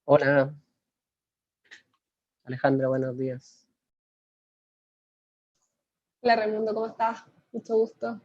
Hola, Alejandra, buenos días. Hola Raimundo, ¿cómo estás? Mucho gusto.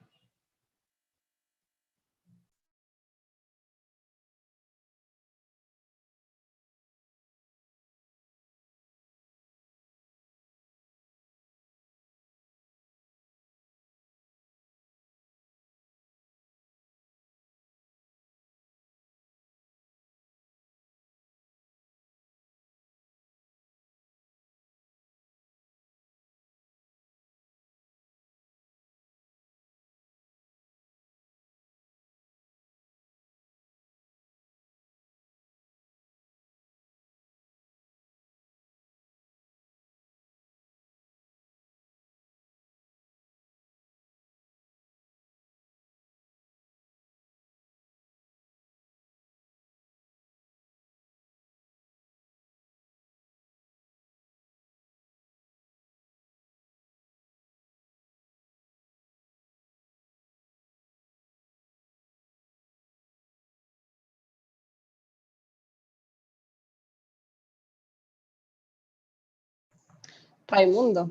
Raimundo,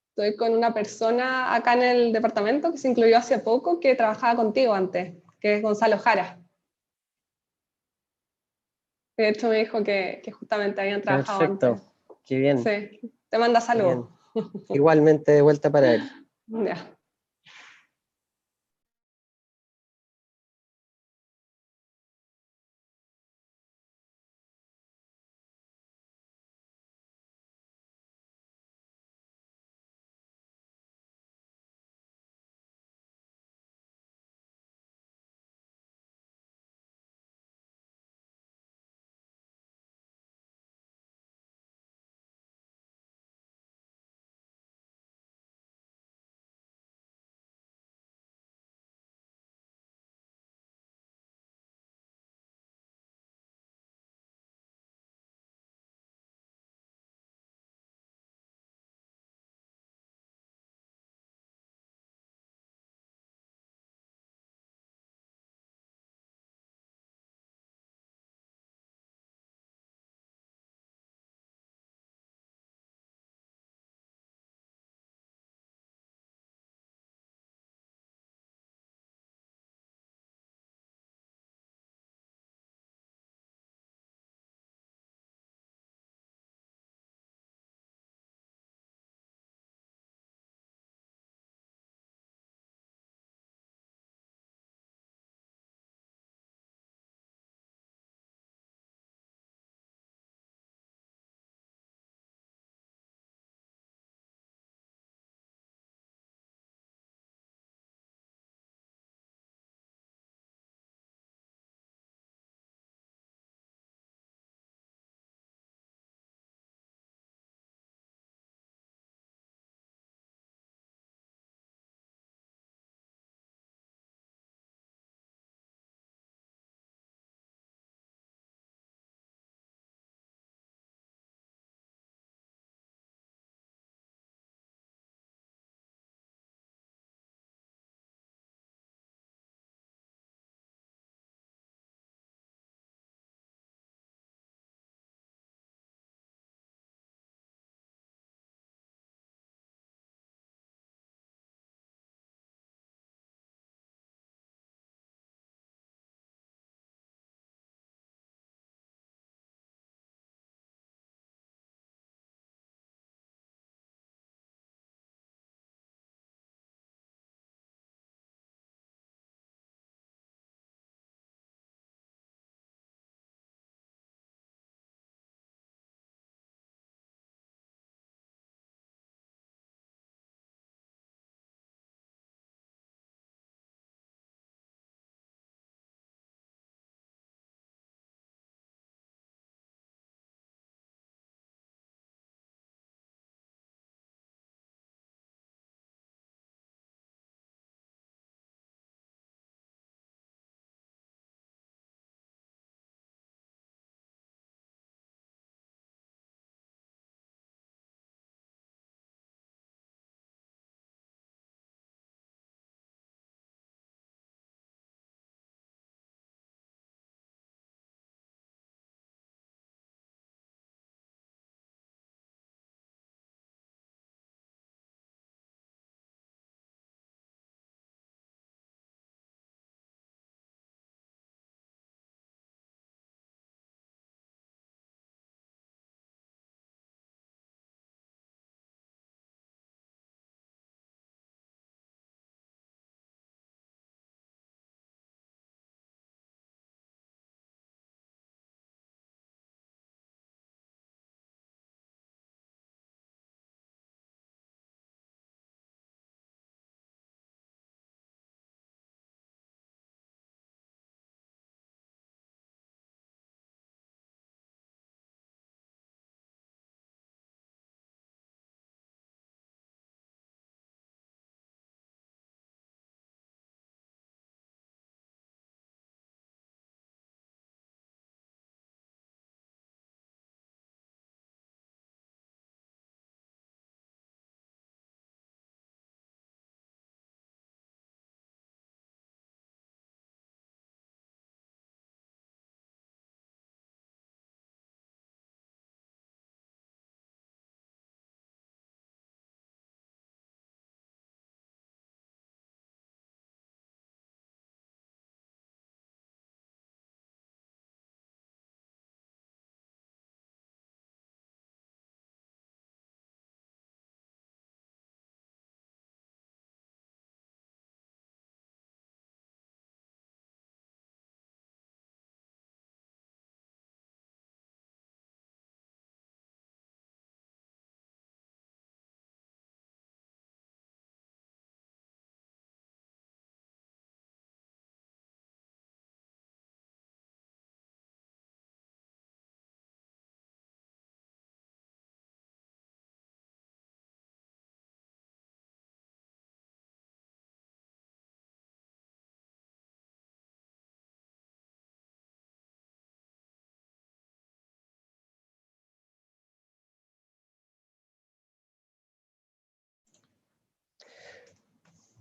estoy con una persona acá en el departamento que se incluyó hace poco, que trabajaba contigo antes, que es Gonzalo Jara. De hecho, me dijo que justamente habían trabajado antes. Perfecto, qué bien, Sí, te manda qué saludos. bien. Igualmente de vuelta para él. Ya.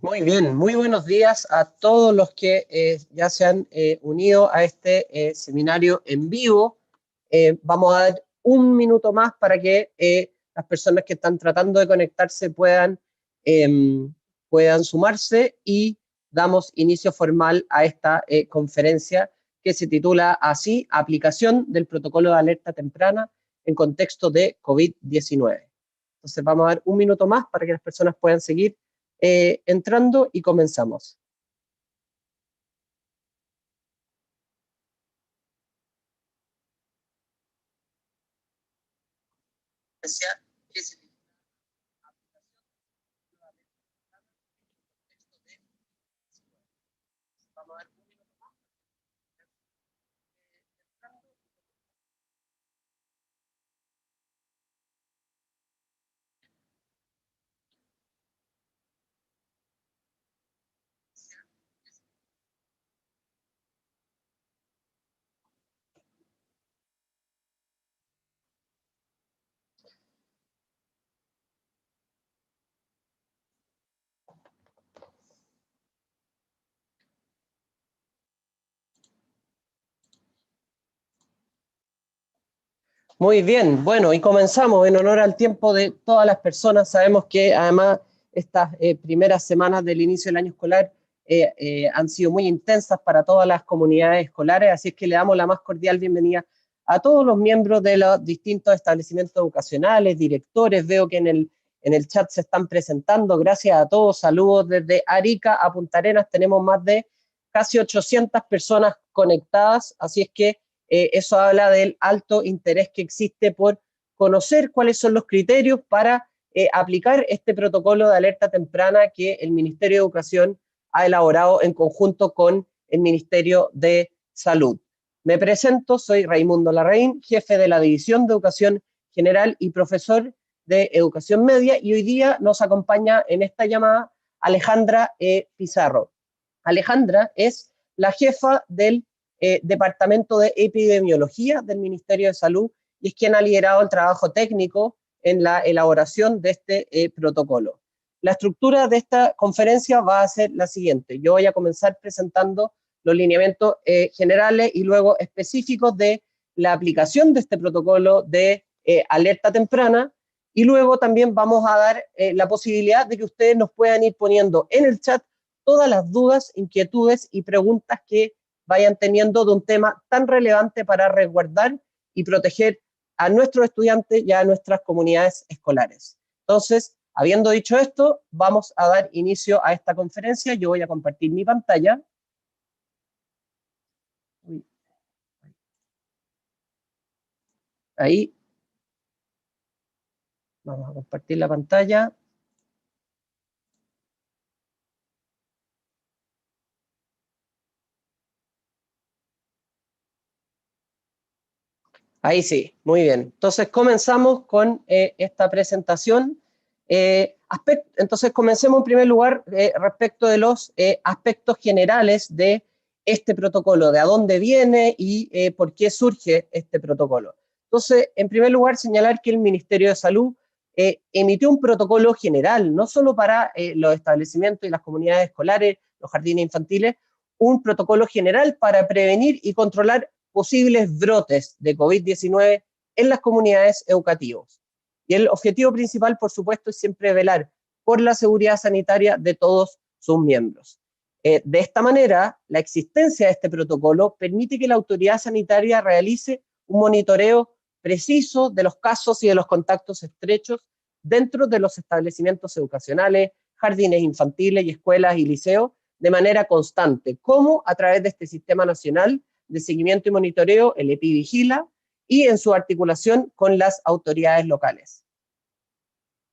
Muy bien, muy buenos días a todos los que ya se han unido a este seminario en vivo. Vamos a dar un minuto más para que las personas que están tratando de conectarse puedan sumarse y damos inicio formal a esta conferencia que se titula así, Aplicación del Protocolo de Alerta Temprana en contexto de COVID-19. Entonces vamos a dar un minuto más para que las personas puedan seguir entrando y comenzamos. Muy bien, bueno, y comenzamos en honor al tiempo de todas las personas. Sabemos que además estas primeras semanas del inicio del año escolar han sido muy intensas para todas las comunidades escolares, así es que le damos la más cordial bienvenida a todos los miembros de los distintos establecimientos educacionales, directores. Veo que en el chat se están presentando. Gracias a todos, saludos desde Arica a Punta Arenas. Tenemos más de casi 800 personas conectadas, así es que eso habla del alto interés que existe por conocer cuáles son los criterios para aplicar este protocolo de alerta temprana que el Ministerio de Educación ha elaborado en conjunto con el Ministerio de Salud. Me presento, soy Raimundo Larraín, jefe de la División de Educación General y profesor de Educación Media, y hoy día nos acompaña en esta llamada Alejandra Pizarro. Alejandra es la jefa del Departamento de Epidemiología del Ministerio de Salud y es quien ha liderado el trabajo técnico en la elaboración de este protocolo. La estructura de esta conferencia va a ser la siguiente. Yo voy a comenzar presentando los lineamientos generales y luego específicos de la aplicación de este protocolo de alerta temprana, y luego también vamos a dar la posibilidad de que ustedes nos puedan ir poniendo en el chat todas las dudas, inquietudes y preguntas que vayan teniendo de un tema tan relevante para resguardar y proteger a nuestros estudiantes y a nuestras comunidades escolares. Entonces, habiendo dicho esto, vamos a dar inicio a esta conferencia. Yo voy a compartir mi pantalla. Ahí. Vamos a compartir la pantalla. Ahí sí, muy bien. Entonces comenzamos con esta presentación. Entonces comencemos en primer lugar respecto de los aspectos generales de este protocolo, de a dónde viene y por qué surge este protocolo. Entonces, en primer lugar, señalar que el Ministerio de Salud emitió un protocolo general, no solo para los establecimientos y las comunidades escolares, los jardines infantiles, un protocolo general para prevenir y controlar posibles brotes de COVID-19 en las comunidades educativas. Y el objetivo principal, por supuesto, es siempre velar por la seguridad sanitaria de todos sus miembros. De esta manera, la existencia de este protocolo permite que la autoridad sanitaria realice un monitoreo preciso de los casos y de los contactos estrechos dentro de los establecimientos educacionales, jardines infantiles y escuelas y liceos de manera constante, como a través de este Sistema Nacional de Seguimiento y Monitoreo, el EPIVigila, y en su articulación con las autoridades locales.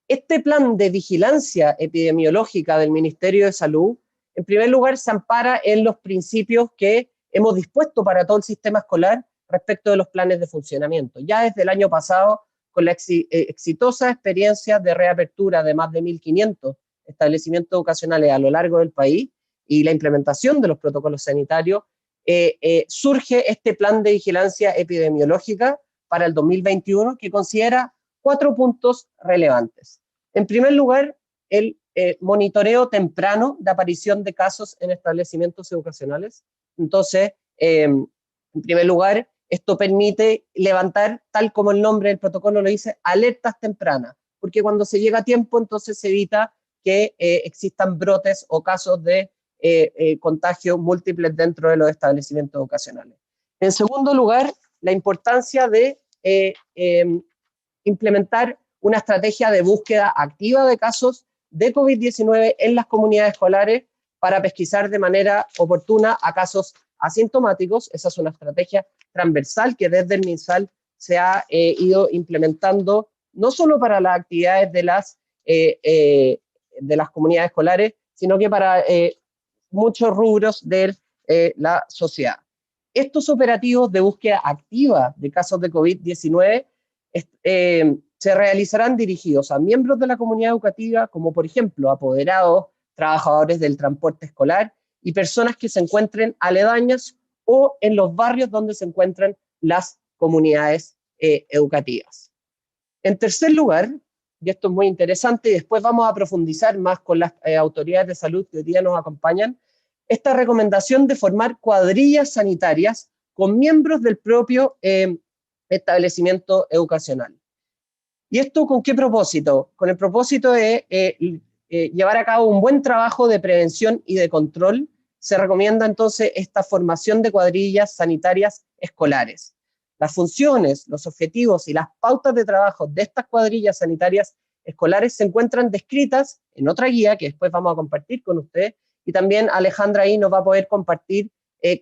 Este plan de vigilancia epidemiológica del Ministerio de Salud, en primer lugar, se ampara en los principios que hemos dispuesto para todo el sistema escolar respecto de los planes de funcionamiento. Ya desde el año pasado, con la exitosa experiencia de reapertura de más de 1.500 establecimientos educacionales a lo largo del país y la implementación de los protocolos sanitarios, surge este plan de vigilancia epidemiológica para el 2021 que considera 4 puntos relevantes. En primer lugar, el monitoreo temprano de aparición de casos en establecimientos educacionales. Entonces, en primer lugar, esto permite levantar, tal como el nombre del protocolo lo dice, alertas tempranas, porque cuando se llega a tiempo, entonces se evita que existan brotes o casos de contagios múltiples dentro de los establecimientos educacionales. En segundo lugar, la importancia de implementar una estrategia de búsqueda activa de casos de COVID-19 en las comunidades escolares para pesquisar de manera oportuna a casos asintomáticos. Esa es una estrategia transversal que desde el MinSal se ha ido implementando no solo para las actividades de las comunidades escolares, sino que para muchos rubros de la sociedad. Estos operativos de búsqueda activa de casos de COVID-19 se realizarán dirigidos a miembros de la comunidad educativa, como por ejemplo apoderados, trabajadores del transporte escolar y personas que se encuentren aledañas o en los barrios donde se encuentran las comunidades educativas. En tercer lugar, y esto es muy interesante, y después vamos a profundizar más con las autoridades de salud que hoy día nos acompañan, esta recomendación de formar cuadrillas sanitarias con miembros del propio establecimiento educacional. ¿Y esto con qué propósito? Con el propósito de llevar a cabo un buen trabajo de prevención y de control. Se recomienda entonces esta formación de cuadrillas sanitarias escolares. Las funciones, los objetivos y las pautas de trabajo de estas cuadrillas sanitarias escolares se encuentran descritas en otra guía que después vamos a compartir con ustedes, y también Alejandra ahí nos va a poder compartir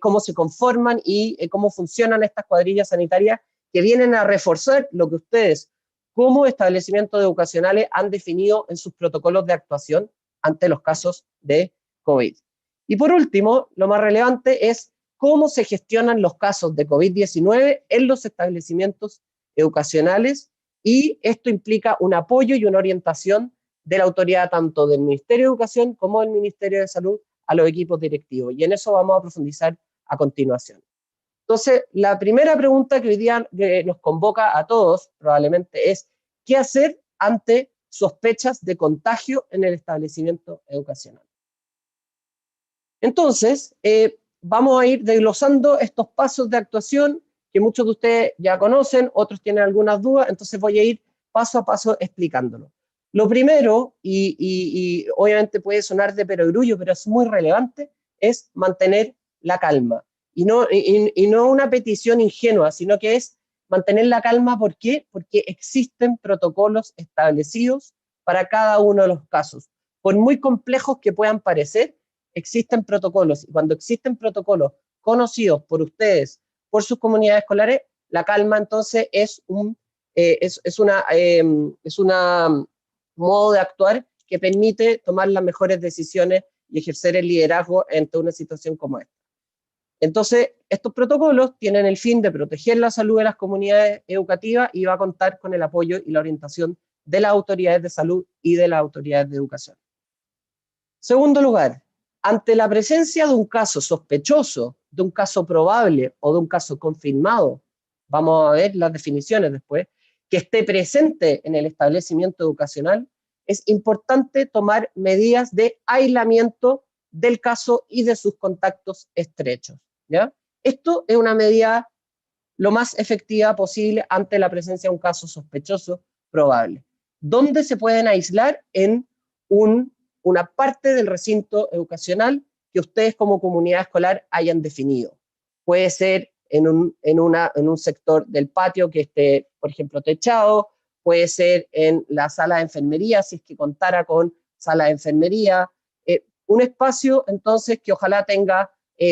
cómo se conforman y cómo funcionan estas cuadrillas sanitarias que vienen a reforzar lo que ustedes como establecimientos educacionales han definido en sus protocolos de actuación ante los casos de COVID. Y por último, lo más relevante es cómo se gestionan los casos de COVID-19 en los establecimientos educacionales, y esto implica un apoyo y una orientación de la autoridad tanto del Ministerio de Educación como del Ministerio de Salud a los equipos directivos, y en eso vamos a profundizar a continuación. Entonces, la primera pregunta que hoy día nos convoca a todos probablemente es ¿qué hacer ante sospechas de contagio en el establecimiento educacional? Entonces, vamos a ir desglosando estos pasos de actuación que muchos de ustedes ya conocen, otros tienen algunas dudas, entonces voy a ir paso a paso explicándolo. Lo primero, y obviamente puede sonar de perogrullo, pero es muy relevante, es mantener la calma. Y no una petición ingenua, sino que es mantener la calma. ¿Por qué? Porque existen protocolos establecidos para cada uno de los casos. Por muy complejos que puedan parecer, existen protocolos. Y cuando existen protocolos conocidos por ustedes, por sus comunidades escolares, la calma entonces es un modo de actuar que permite tomar las mejores decisiones y ejercer el liderazgo ante una situación como esta. Entonces, estos protocolos tienen el fin de proteger la salud de las comunidades educativas y va a contar con el apoyo y la orientación de las autoridades de salud y de las autoridades de educación. Segundo lugar, ante la presencia de un caso sospechoso, de un caso probable o de un caso confirmado, vamos a ver las definiciones después, que esté presente en el establecimiento educacional, es importante tomar medidas de aislamiento del caso y de sus contactos estrechos, ¿ya? Esto es una medida lo más efectiva posible ante la presencia de un caso sospechoso probable. ¿Dónde se pueden aislar? En una parte del recinto educacional que ustedes como comunidad escolar hayan definido. Puede ser en un sector del patio que esté, por ejemplo, techado, puede ser en la sala de enfermería, si es que contara con sala de enfermería, un espacio entonces que ojalá tenga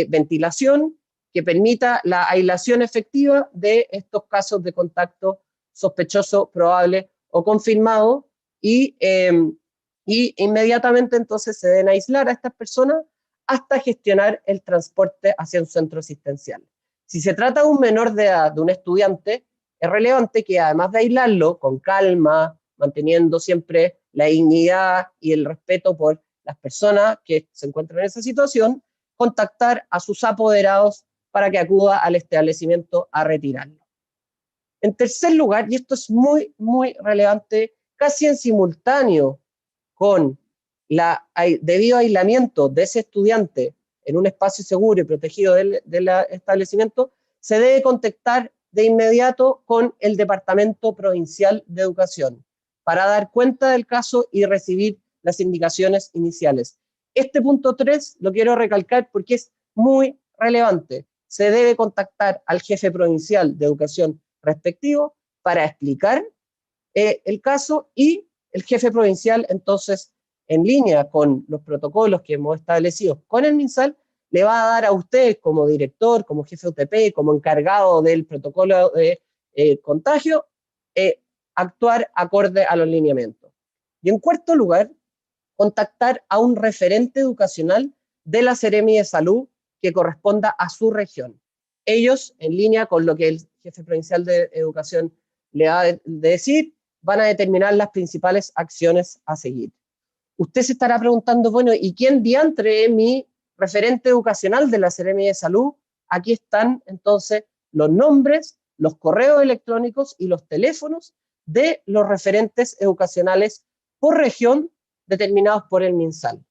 ventilación, que permita la aislación efectiva de estos casos de contacto sospechoso, probable o confirmado, y inmediatamente entonces se deben aislar a estas personas hasta gestionar el transporte hacia un centro asistencial. Si se trata de un menor de edad, de un estudiante, es relevante que además de aislarlo con calma, manteniendo siempre la dignidad y el respeto por las personas que se encuentran en esa situación, contactar a sus apoderados para que acuda al establecimiento a retirarlo. En tercer lugar, y esto es muy, muy relevante, casi en simultáneo con debido a aislamiento de ese estudiante en un espacio seguro y protegido del establecimiento, se debe contactar de inmediato con el Departamento Provincial de Educación para dar cuenta del caso y recibir las indicaciones iniciales. Este punto 3 lo quiero recalcar porque es muy relevante. Se debe contactar al jefe provincial de educación respectivo para explicar el caso, y el jefe provincial, entonces, en línea con los protocolos que hemos establecido con el MinSal, le va a dar a usted como director, como jefe UTP, como encargado del protocolo de contagio, actuar acorde a los lineamientos. Y en cuarto lugar, contactar a un referente educacional de la Seremi de Salud que corresponda a su región. Ellos, en línea con lo que el jefe provincial de educación le va a decir, van a determinar las principales acciones a seguir. Usted se estará preguntando, bueno, ¿y quién diantre es mi referente educacional de la Seremi de Salud? Aquí están entonces los nombres, los correos electrónicos y los teléfonos de los referentes educacionales por región determinados por el MinSal.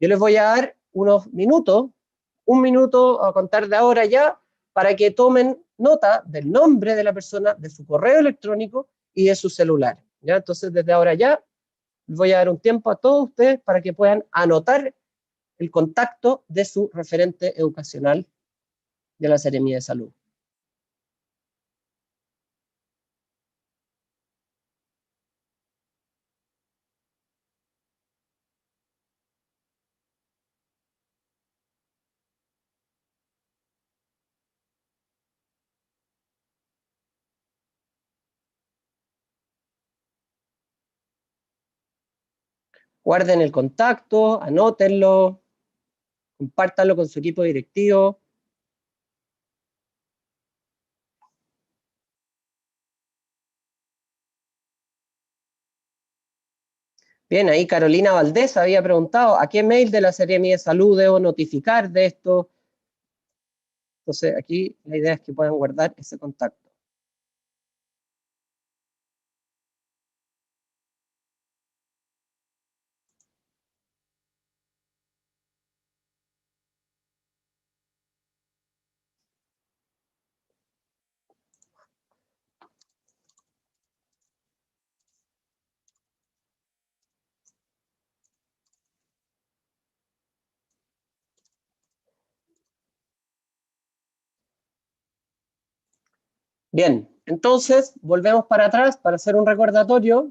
Yo les voy a dar unos minutos, un minuto a contar de ahora ya, para que tomen nota del nombre de la persona, de su correo electrónico y de su celular. ¿Ya? Entonces, desde ahora ya, les voy a dar un tiempo a todos ustedes para que puedan anotar el contacto de su referente educacional de la Seremi de Salud. Guarden el contacto, anótenlo, compártanlo con su equipo directivo. Bien, ahí Carolina Valdés había preguntado, ¿a qué mail de la Seremi de Salud debo notificar de esto? Entonces, aquí la idea es que puedan guardar ese contacto. Bien, entonces volvemos para atrás para hacer un recordatorio.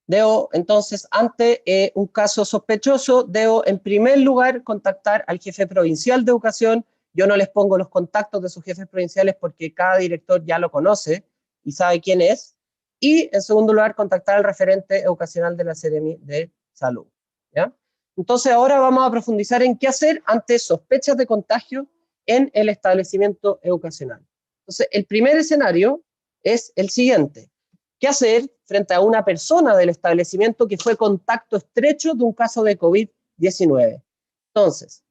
Debo, entonces, ante un caso sospechoso, debo en primer lugar contactar al jefe provincial de educación. Yo no les pongo los contactos de sus jefes provinciales porque cada director ya lo conoce y sabe quién es. Y en segundo lugar, contactar al referente educacional de la Seremi de Salud. ¿Ya? Entonces ahora vamos a profundizar en qué hacer ante sospechas de contagio en el establecimiento educacional. Entonces, el primer escenario es el siguiente. ¿Qué hacer frente a una persona del establecimiento que fue contacto estrecho de un caso de COVID-19? Entonces,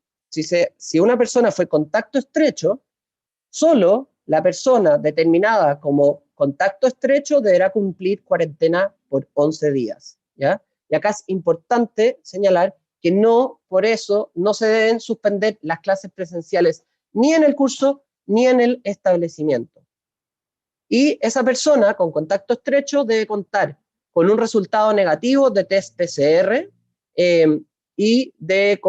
si una persona fue contacto estrecho, solo la persona determinada como contacto estrecho deberá cumplir cuarentena por 11 días. ¿Ya? Y acá es importante señalar que no, por eso, no se deben suspender las clases presenciales ni en el curso ni en el establecimiento. Y esa persona con contacto estrecho debe contar con un resultado negativo de test PCR y que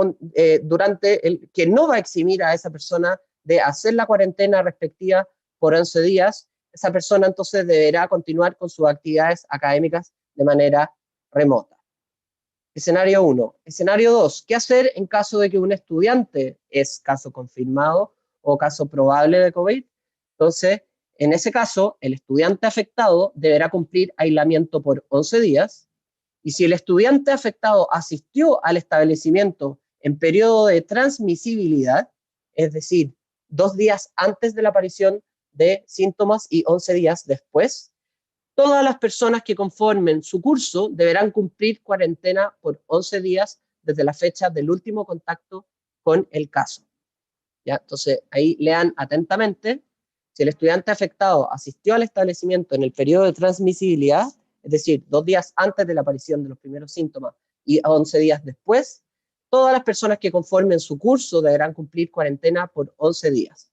no va a eximir a esa persona de hacer la cuarentena respectiva por 11 días. Esa persona entonces deberá continuar con sus actividades académicas de manera remota. Escenario 1. Escenario 2. ¿Qué hacer en caso de que un estudiante es caso confirmado o caso probable de COVID? Entonces, en ese caso, el estudiante afectado deberá cumplir aislamiento por 11 días, y si el estudiante afectado asistió al establecimiento en periodo de transmisibilidad, es decir, 2 días antes de la aparición de síntomas y 11 días después, todas las personas que conformen su curso deberán cumplir cuarentena por 11 días desde la fecha del último contacto con el caso. ¿Ya? Entonces, ahí lean atentamente. Si el estudiante afectado asistió al establecimiento en el periodo de transmisibilidad, es decir, 2 días antes de la aparición de los primeros síntomas y 11 días después, todas las personas que conformen su curso deberán cumplir cuarentena por 11 días.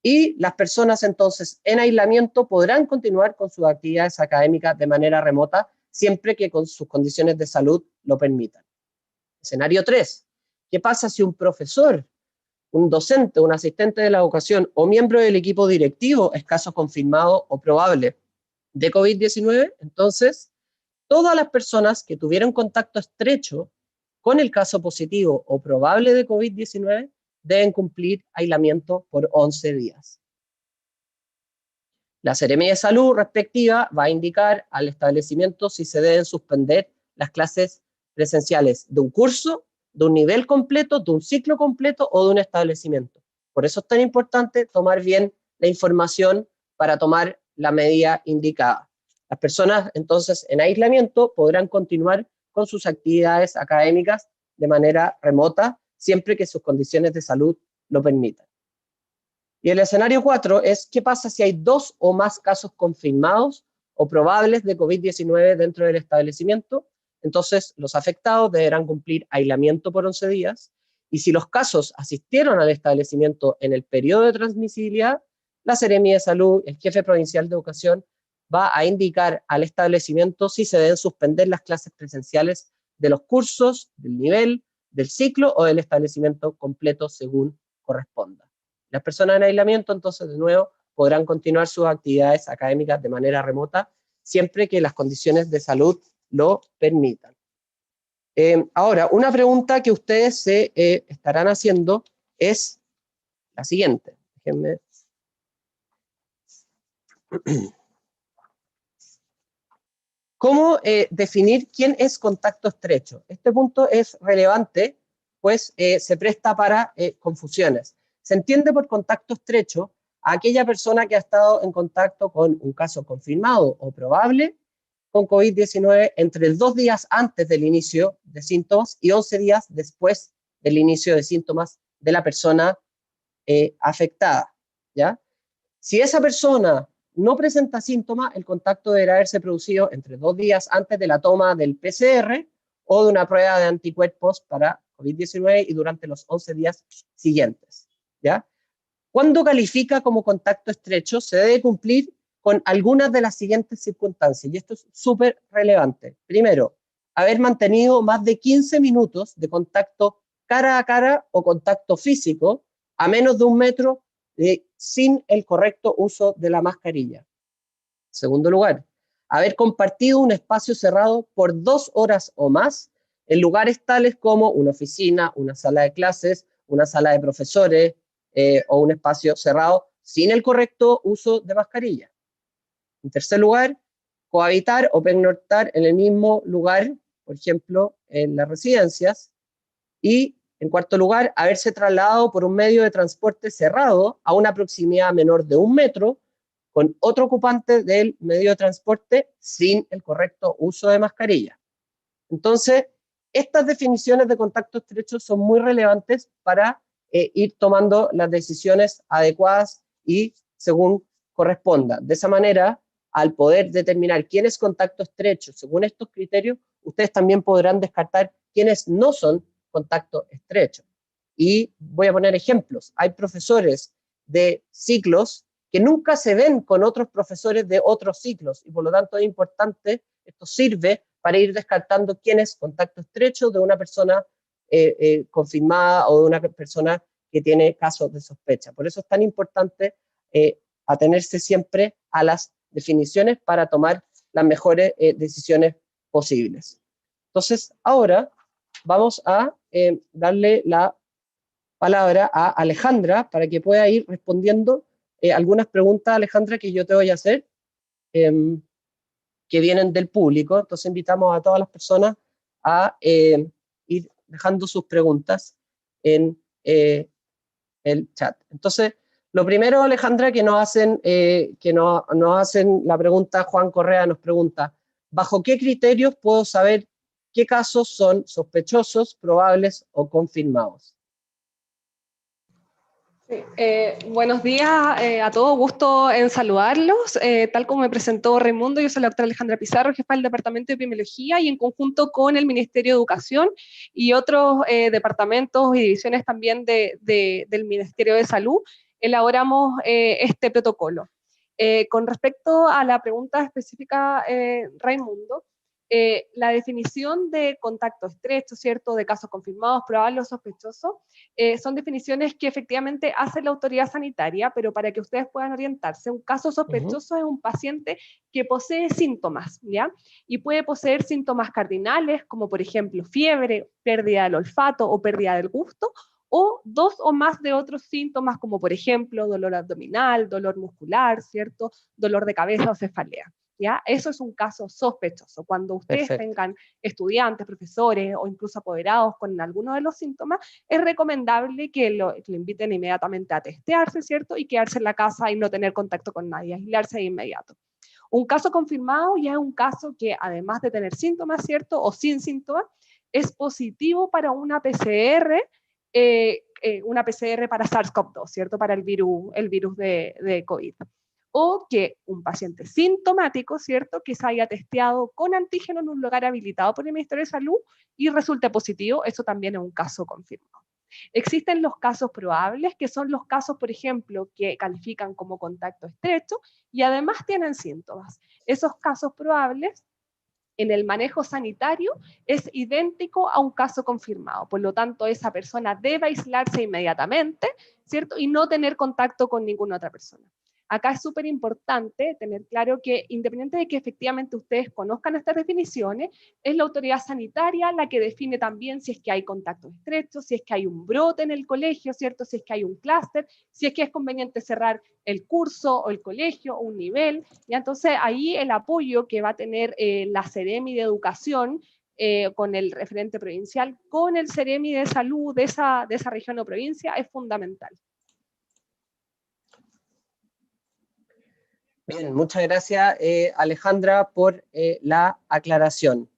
Y las personas entonces en aislamiento podrán continuar con sus actividades académicas de manera remota, siempre que con sus condiciones de salud lo permitan. Escenario 3. ¿Qué pasa si un profesor, un docente, un asistente de la educación o miembro del equipo directivo es caso confirmado o probable de COVID-19? Entonces, todas las personas que tuvieron contacto estrecho con el caso positivo o probable de COVID-19 deben cumplir aislamiento por 11 días. La Seremía de Salud respectiva va a indicar al establecimiento si se deben suspender las clases presenciales de un curso, de un nivel completo, de un ciclo completo o de un establecimiento. Por eso es tan importante tomar bien la información para tomar la medida indicada. Las personas entonces en aislamiento podrán continuar con sus actividades académicas de manera remota, siempre que sus condiciones de salud lo permitan. Y el escenario 4 es qué pasa si hay 2 o más casos confirmados o probables de COVID-19 dentro del establecimiento. Entonces, los afectados deberán cumplir aislamiento por 11 días. Y si los casos asistieron al establecimiento en el periodo de transmisibilidad, la Seremía de Salud, el jefe provincial de educación, va a indicar al establecimiento si se deben suspender las clases presenciales de los cursos, del nivel, del ciclo o del establecimiento completo según corresponda. Las personas en aislamiento, entonces, de nuevo, podrán continuar sus actividades académicas de manera remota, siempre que las condiciones de salud lo permitan. Ahora, una pregunta que ustedes se estarán haciendo es la siguiente. Déjenme. ¿Cómo definir quién es contacto estrecho? Este punto es relevante, pues se presta para confusiones. Se entiende por contacto estrecho a aquella persona que ha estado en contacto con un caso confirmado o probable con COVID-19 entre 2 días antes del inicio de síntomas y 11 días después del inicio de síntomas de la persona afectada, ¿ya? Si esa persona no presenta síntomas, el contacto deberá haberse producido entre 2 días antes de la toma del PCR o de una prueba de anticuerpos para COVID-19 y durante los 11 días siguientes, ¿ya? Cuando califica como contacto estrecho, se debe cumplir con algunas de las siguientes circunstancias, y esto es súper relevante. Primero, haber mantenido más de 15 minutos de contacto cara a cara o contacto físico a menos de 1 metro sin el correcto uso de la mascarilla. En segundo lugar, haber compartido un espacio cerrado por 2 horas o más en lugares tales como una oficina, una sala de clases, una sala de profesores o un espacio cerrado sin el correcto uso de mascarilla. En tercer lugar, cohabitar o pernoctar en el mismo lugar, por ejemplo, en las residencias. Y en cuarto lugar, haberse trasladado por un medio de transporte cerrado a una proximidad menor de 1 metro con otro ocupante del medio de transporte sin el correcto uso de mascarilla. Entonces, estas definiciones de contacto estrecho son muy relevantes para ir tomando las decisiones adecuadas y según corresponda. De esa manera, al poder determinar quién es contacto estrecho según estos criterios, ustedes también podrán descartar quiénes no son contacto estrecho. Y voy a poner ejemplos. Hay profesores de ciclos que nunca se ven con otros profesores de otros ciclos y por lo tanto es importante, esto sirve para ir descartando quién es contacto estrecho de una persona confirmada o de una persona que tiene casos de sospecha. Por eso es tan importante atenerse siempre a las definiciones para tomar las mejores decisiones posibles. Entonces, ahora vamos a darle la palabra a Alejandra para que pueda ir respondiendo algunas preguntas, Alejandra, que yo te voy a hacer, que vienen del público. Entonces invitamos a todas las personas a ir dejando sus preguntas en el chat. Entonces, lo primero, Alejandra, que nos hacen la pregunta, Juan Correa nos pregunta, ¿bajo qué criterios puedo saber qué casos son sospechosos, probables o confirmados? Sí, buenos días a todos, gusto en saludarlos. Tal como me presentó Raimundo, yo soy la doctora Alejandra Pizarro, jefa del Departamento de Epidemiología, y en conjunto con el Ministerio de Educación y otros departamentos y divisiones también del Ministerio de Salud, elaboramos este protocolo. Con respecto a la pregunta específica, Raimundo, la definición de contacto estrecho, ¿cierto?, de casos confirmados, probables o sospechosos, son definiciones que efectivamente hace la autoridad sanitaria, pero para que ustedes puedan orientarse, un caso sospechoso es un paciente que posee síntomas, ¿ya? Y puede poseer síntomas cardinales, como por ejemplo fiebre, pérdida del olfato o pérdida del gusto, o dos o más de otros síntomas, como por ejemplo dolor abdominal, dolor muscular, ¿cierto?, dolor de cabeza o cefalea. ¿Ya? Eso es un caso sospechoso. Cuando ustedes Perfecto. tengan estudiantes, profesores o incluso apoderados con alguno de los síntomas, es recomendable que lo inviten inmediatamente a testearse, ¿cierto? Y quedarse en la casa y no tener contacto con nadie, aislarse de inmediato. Un caso confirmado ya es un caso que, además de tener síntomas, ¿cierto? O sin síntomas, es positivo para una PCR para SARS-CoV-2, ¿cierto? Para el virus de COVID. O que un paciente sintomático, ¿cierto?, que se haya testeado con antígeno en un lugar habilitado por el Ministerio de Salud y resulte positivo, eso también es un caso confirmado. Existen los casos probables, que son los casos, por ejemplo, que califican como contacto estrecho y además tienen síntomas. Esos casos probables en el manejo sanitario es idéntico a un caso confirmado. Por lo tanto, esa persona debe aislarse inmediatamente, ¿cierto? Y no tener contacto con ninguna otra persona. Acá es súper importante tener claro que, independiente de que efectivamente ustedes conozcan estas definiciones, es la autoridad sanitaria la que define también si es que hay contactos estrechos, si es que hay un brote en el colegio, ¿cierto? Si es que hay un clúster, si es que es conveniente cerrar el curso o el colegio o un nivel. Y entonces ahí el apoyo que va a tener la Seremi de Educación con el referente provincial, con el Seremi de Salud de esa región o provincia es fundamental. Bien, muchas gracias, Alejandra, por la aclaración.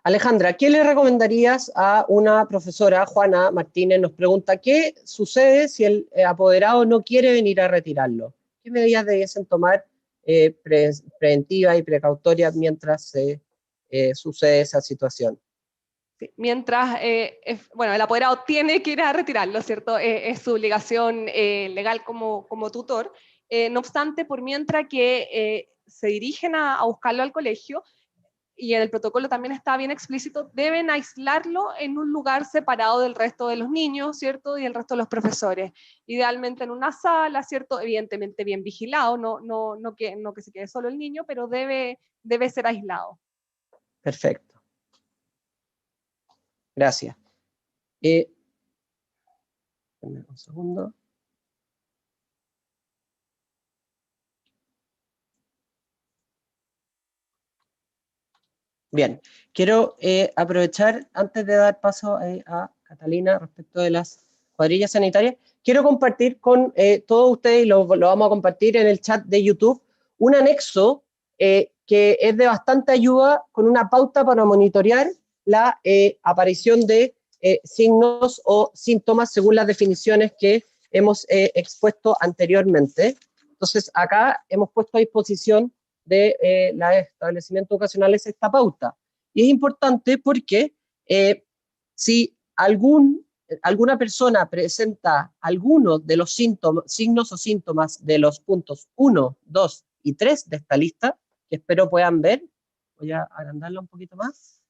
Alejandra, ¿qué le recomendarías a una profesora? Juana Martínez nos pregunta, ¿qué sucede si el apoderado no quiere venir a retirarlo? ¿Qué medidas debiesen tomar preventivas y precautorias mientras se sucede esa situación? Sí, mientras, bueno, el apoderado tiene que ir a retirarlo, ¿cierto? Es su obligación legal como tutor. No obstante, por mientras que se dirigen a buscarlo al colegio, y en el protocolo también está bien explícito, deben aislarlo en un lugar separado del resto de los niños, ¿cierto? Y el resto de los profesores. Idealmente en una sala, ¿cierto? Evidentemente bien vigilado, no que se quede solo el niño, pero debe ser aislado. Perfecto. Gracias. Un segundo. Bien, quiero aprovechar, antes de dar paso a Catalina respecto de las cuadrillas sanitarias, quiero compartir con todos ustedes, y lo vamos a compartir en el chat de YouTube, un anexo que es de bastante ayuda con una pauta para monitorear la aparición de signos o síntomas según las definiciones que hemos expuesto anteriormente. Entonces, acá hemos puesto a disposición de los establecimientos educacionales esta pauta. Y es importante porque si alguna persona presenta algunos de los signos o síntomas de los puntos 1, 2 y 3 de esta lista, que espero puedan ver, voy a agrandarla un poquito más.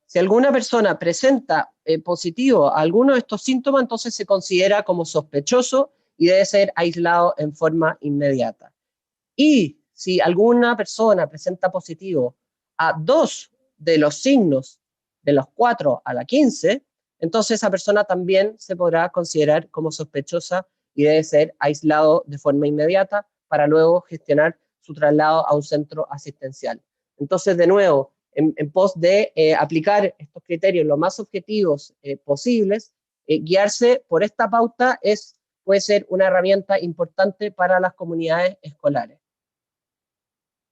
Si alguna persona presenta positivo a alguno de estos síntomas, entonces se considera como sospechoso y debe ser aislado en forma inmediata. Y si alguna persona presenta positivo a 2 de los signos, de los 4 a la 15, entonces esa persona también se podrá considerar como sospechosa y debe ser aislado de forma inmediata para luego gestionar su traslado a un centro asistencial. Entonces, de nuevo, en pos de aplicar estos criterios lo más objetivos posibles, guiarse por esta pauta puede ser una herramienta importante para las comunidades escolares.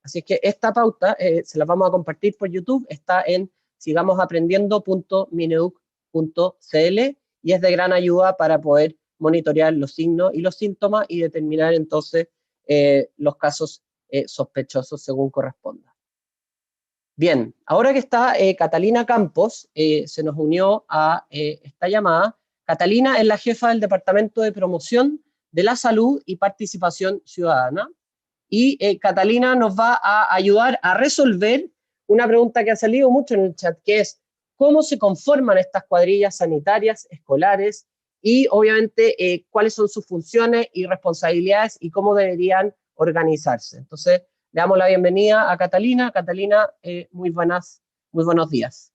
Así que esta pauta se la vamos a compartir por YouTube, está en sigamosaprendiendo.mineduc.cl, y es de gran ayuda para poder monitorear los signos y los síntomas y determinar entonces los casos sospechosos según corresponda. Bien, ahora que está Catalina Campos, se nos unió a esta llamada. Catalina es la jefa del Departamento de Promoción de la Salud y Participación Ciudadana, y Catalina nos va a ayudar a resolver una pregunta que ha salido mucho en el chat, que es cómo se conforman estas cuadrillas sanitarias escolares y obviamente cuáles son sus funciones y responsabilidades y cómo deberían organizarse. Entonces, le damos la bienvenida a Catalina. Catalina, muy buenos días.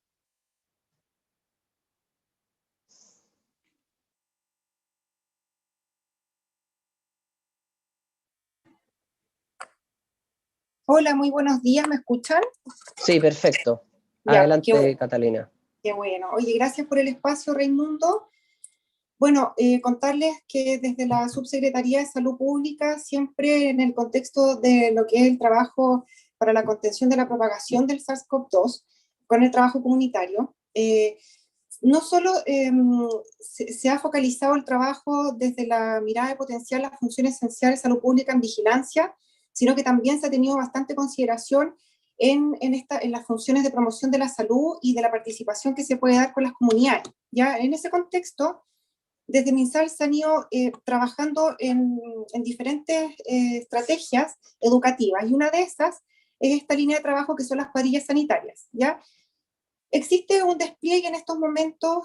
Hola, muy buenos días, ¿me escuchan? Sí, perfecto. Adelante, Catalina. Qué bueno. Oye, gracias por el espacio, Raimundo. Bueno, contarles que desde la Subsecretaría de Salud Pública, siempre en el contexto de lo que es el trabajo para la contención de la propagación del SARS-CoV-2, con el trabajo comunitario, no solo se ha focalizado el trabajo desde la mirada de potenciar las funciones esenciales de salud pública en vigilancia, sino que también se ha tenido bastante consideración en las funciones de promoción de la salud y de la participación que se puede dar con las comunidades. Ya en ese contexto, desde MinSal se han ido trabajando en diferentes estrategias educativas, y una de esas es esta línea de trabajo que son las cuadrillas sanitarias, ¿ya? Existe un despliegue en estos momentos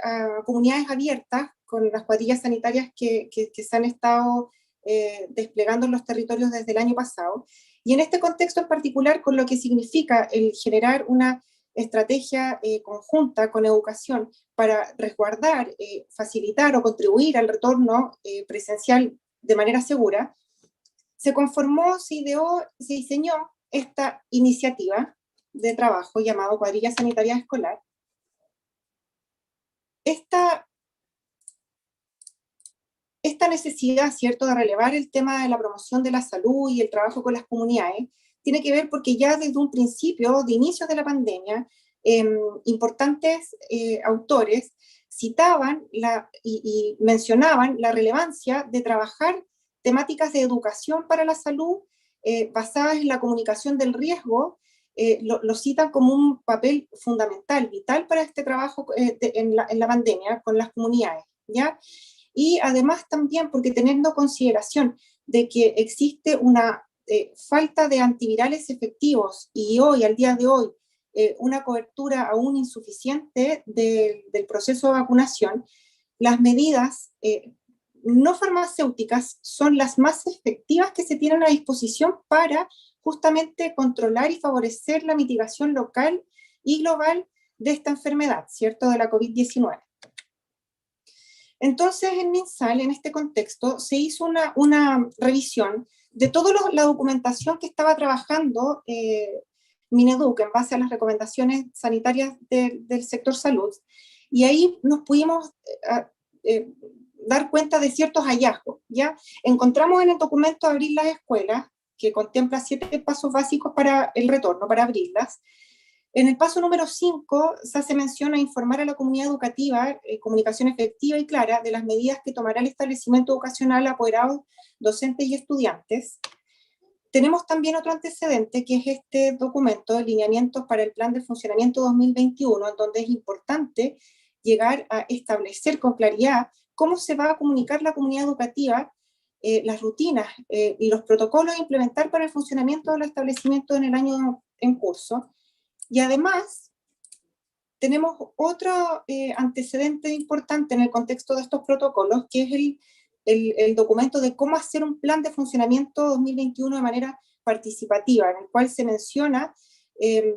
a comunidades abiertas con las cuadrillas sanitarias que se han estado desplegando en los territorios desde el año pasado. Y en este contexto en particular, con lo que significa el generar una estrategia conjunta con educación para resguardar, facilitar o contribuir al retorno presencial de manera segura, se conformó, se ideó, se diseñó esta iniciativa de trabajo llamado Cuadrilla Sanitaria Escolar. Esta necesidad, ¿cierto?, de relevar el tema de la promoción de la salud y el trabajo con las comunidades, tiene que ver porque ya desde un principio, de inicios de la pandemia, importantes autores citaban y mencionaban la relevancia de trabajar temáticas de educación para la salud basadas en la comunicación del riesgo. Lo citan como un papel fundamental, vital para este trabajo en la pandemia con las comunidades, ¿ya? Y además también porque teniendo consideración de que existe una falta de antivirales efectivos y hoy, al día de hoy, una cobertura aún insuficiente del proceso de vacunación, las medidas no farmacéuticas son las más efectivas que se tienen a disposición para justamente controlar y favorecer la mitigación local y global de esta enfermedad, ¿cierto?, de la COVID-19. Entonces, en MinSal, en este contexto, se hizo una revisión de toda la documentación que estaba trabajando Mineduc en base a las recomendaciones sanitarias del sector salud, y ahí nos pudimos dar cuenta de ciertos hallazgos, ¿ya? Encontramos en el documento Abrir las Escuelas, que contempla 7 pasos básicos para el retorno, para abrirlas. En el paso número 5 se hace mención a informar a la comunidad educativa, comunicación efectiva y clara de las medidas que tomará el establecimiento educacional, apoderados, docentes y estudiantes. Tenemos también otro antecedente, que es este documento, Lineamientos para el Plan de Funcionamiento 2021, en donde es importante llegar a establecer con claridad cómo se va a comunicar la comunidad educativa, las rutinas y los protocolos a implementar para el funcionamiento del establecimiento en el año en curso. Y además, tenemos otro antecedente importante en el contexto de estos protocolos, que es el documento de cómo hacer un plan de funcionamiento 2021 de manera participativa, en el cual se menciona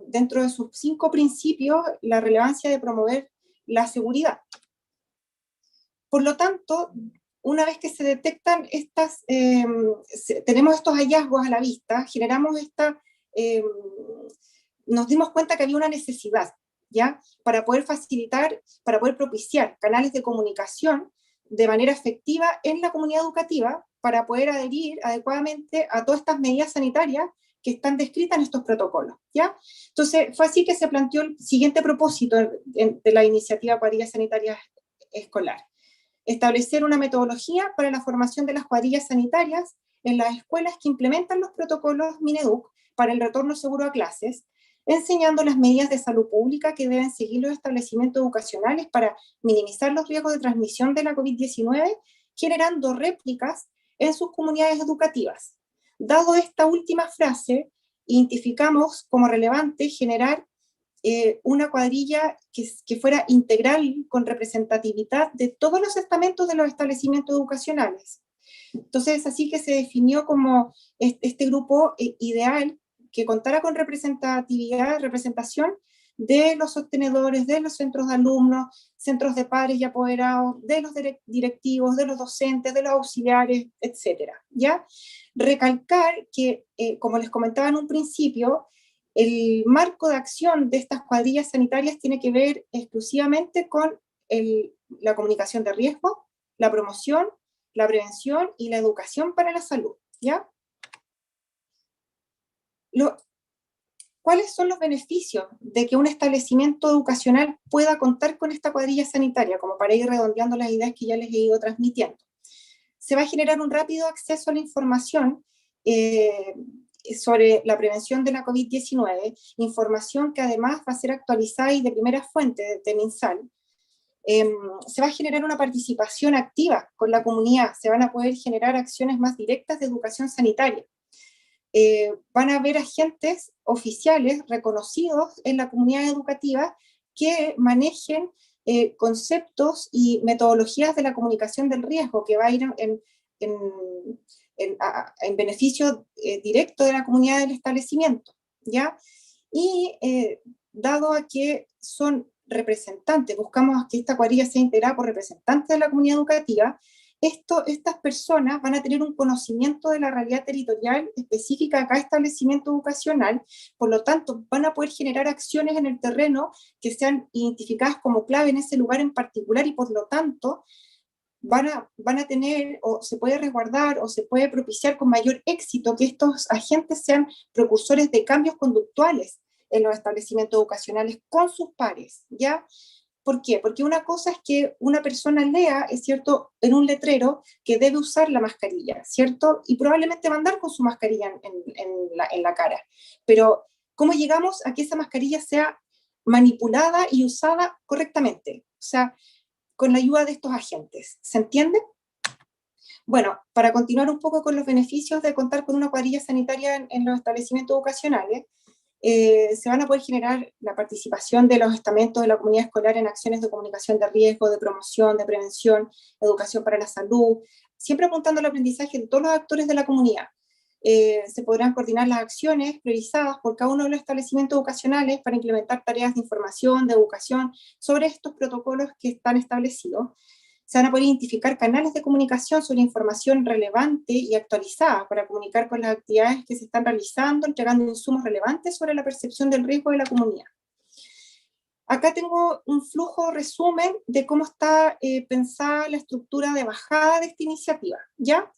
dentro de sus 5 principios la relevancia de promover la seguridad. Por lo tanto, una vez que se detectan tenemos estos hallazgos a la vista, generamos nos dimos cuenta que había una necesidad, ¿ya?, para poder facilitar, para poder propiciar canales de comunicación de manera efectiva en la comunidad educativa, para poder adherir adecuadamente a todas estas medidas sanitarias que están descritas en estos protocolos, ¿ya? Entonces, fue así que se planteó el siguiente propósito de la iniciativa Cuadrillas Sanitarias Escolar: establecer una metodología para la formación de las cuadrillas sanitarias en las escuelas que implementan los protocolos Mineduc para el retorno seguro a clases, enseñando las medidas de salud pública que deben seguir los establecimientos educacionales para minimizar los riesgos de transmisión de la COVID-19, generando réplicas en sus comunidades educativas. Dado esta última frase, identificamos como relevante generar una cuadrilla que fuera integral, con representatividad de todos los estamentos de los establecimientos educacionales. Entonces, es así que se definió como este grupo ideal que contara con representatividad, representación de los sostenedores, de los centros de alumnos, centros de padres y apoderados, de los directivos, de los docentes, de los auxiliares, etcétera, ¿ya? Recalcar que, como les comentaba en un principio, el marco de acción de estas cuadrillas sanitarias tiene que ver exclusivamente con la comunicación de riesgo, la promoción, la prevención y la educación para la salud, ¿ya? ¿Cuáles son los beneficios de que un establecimiento educacional pueda contar con esta cuadrilla sanitaria? Como para ir redondeando las ideas que ya les he ido transmitiendo. Se va a generar un rápido acceso a la información sobre la prevención de la COVID-19, información que además va a ser actualizada y de primera fuente de MinSal. Se va a generar una participación activa con la comunidad, se van a poder generar acciones más directas de educación sanitaria. Van a haber agentes oficiales reconocidos en la comunidad educativa que manejen conceptos y metodologías de la comunicación del riesgo, que va a ir en beneficio directo de la comunidad del establecimiento, ¿ya? Y dado a que son representantes, buscamos que esta cuadrilla sea integrada por representantes de la comunidad educativa, estas personas van a tener un conocimiento de la realidad territorial específica de cada establecimiento educacional, por lo tanto van a poder generar acciones en el terreno que sean identificadas como clave en ese lugar en particular, y por lo tanto van a tener, o se puede resguardar, o se puede propiciar con mayor éxito que estos agentes sean precursores de cambios conductuales en los establecimientos educacionales con sus pares, ¿ya? ¿Por qué? Porque una cosa es que una persona lea, es cierto, en un letrero que debe usar la mascarilla, ¿cierto? Y probablemente va a andar con su mascarilla en la cara. Pero, ¿cómo llegamos a que esa mascarilla sea manipulada y usada correctamente? O sea, con la ayuda de estos agentes. ¿Se entiende? Bueno, para continuar un poco con los beneficios de contar con una cuadrilla sanitaria en los establecimientos educacionales, se van a poder generar la participación de los estamentos de la comunidad escolar en acciones de comunicación de riesgo, de promoción, de prevención, educación para la salud, siempre apuntando al aprendizaje de todos los actores de la comunidad. Se podrán coordinar las acciones priorizadas por cada uno de los establecimientos educacionales para implementar tareas de información, de educación sobre estos protocolos que están establecidos. Se van a poder identificar canales de comunicación sobre información relevante y actualizada para comunicar con las actividades que se están realizando, entregando insumos relevantes sobre la percepción del riesgo de la comunidad. Acá tengo un flujo resumen de cómo está pensada la estructura de bajada de esta iniciativa, ¿ya?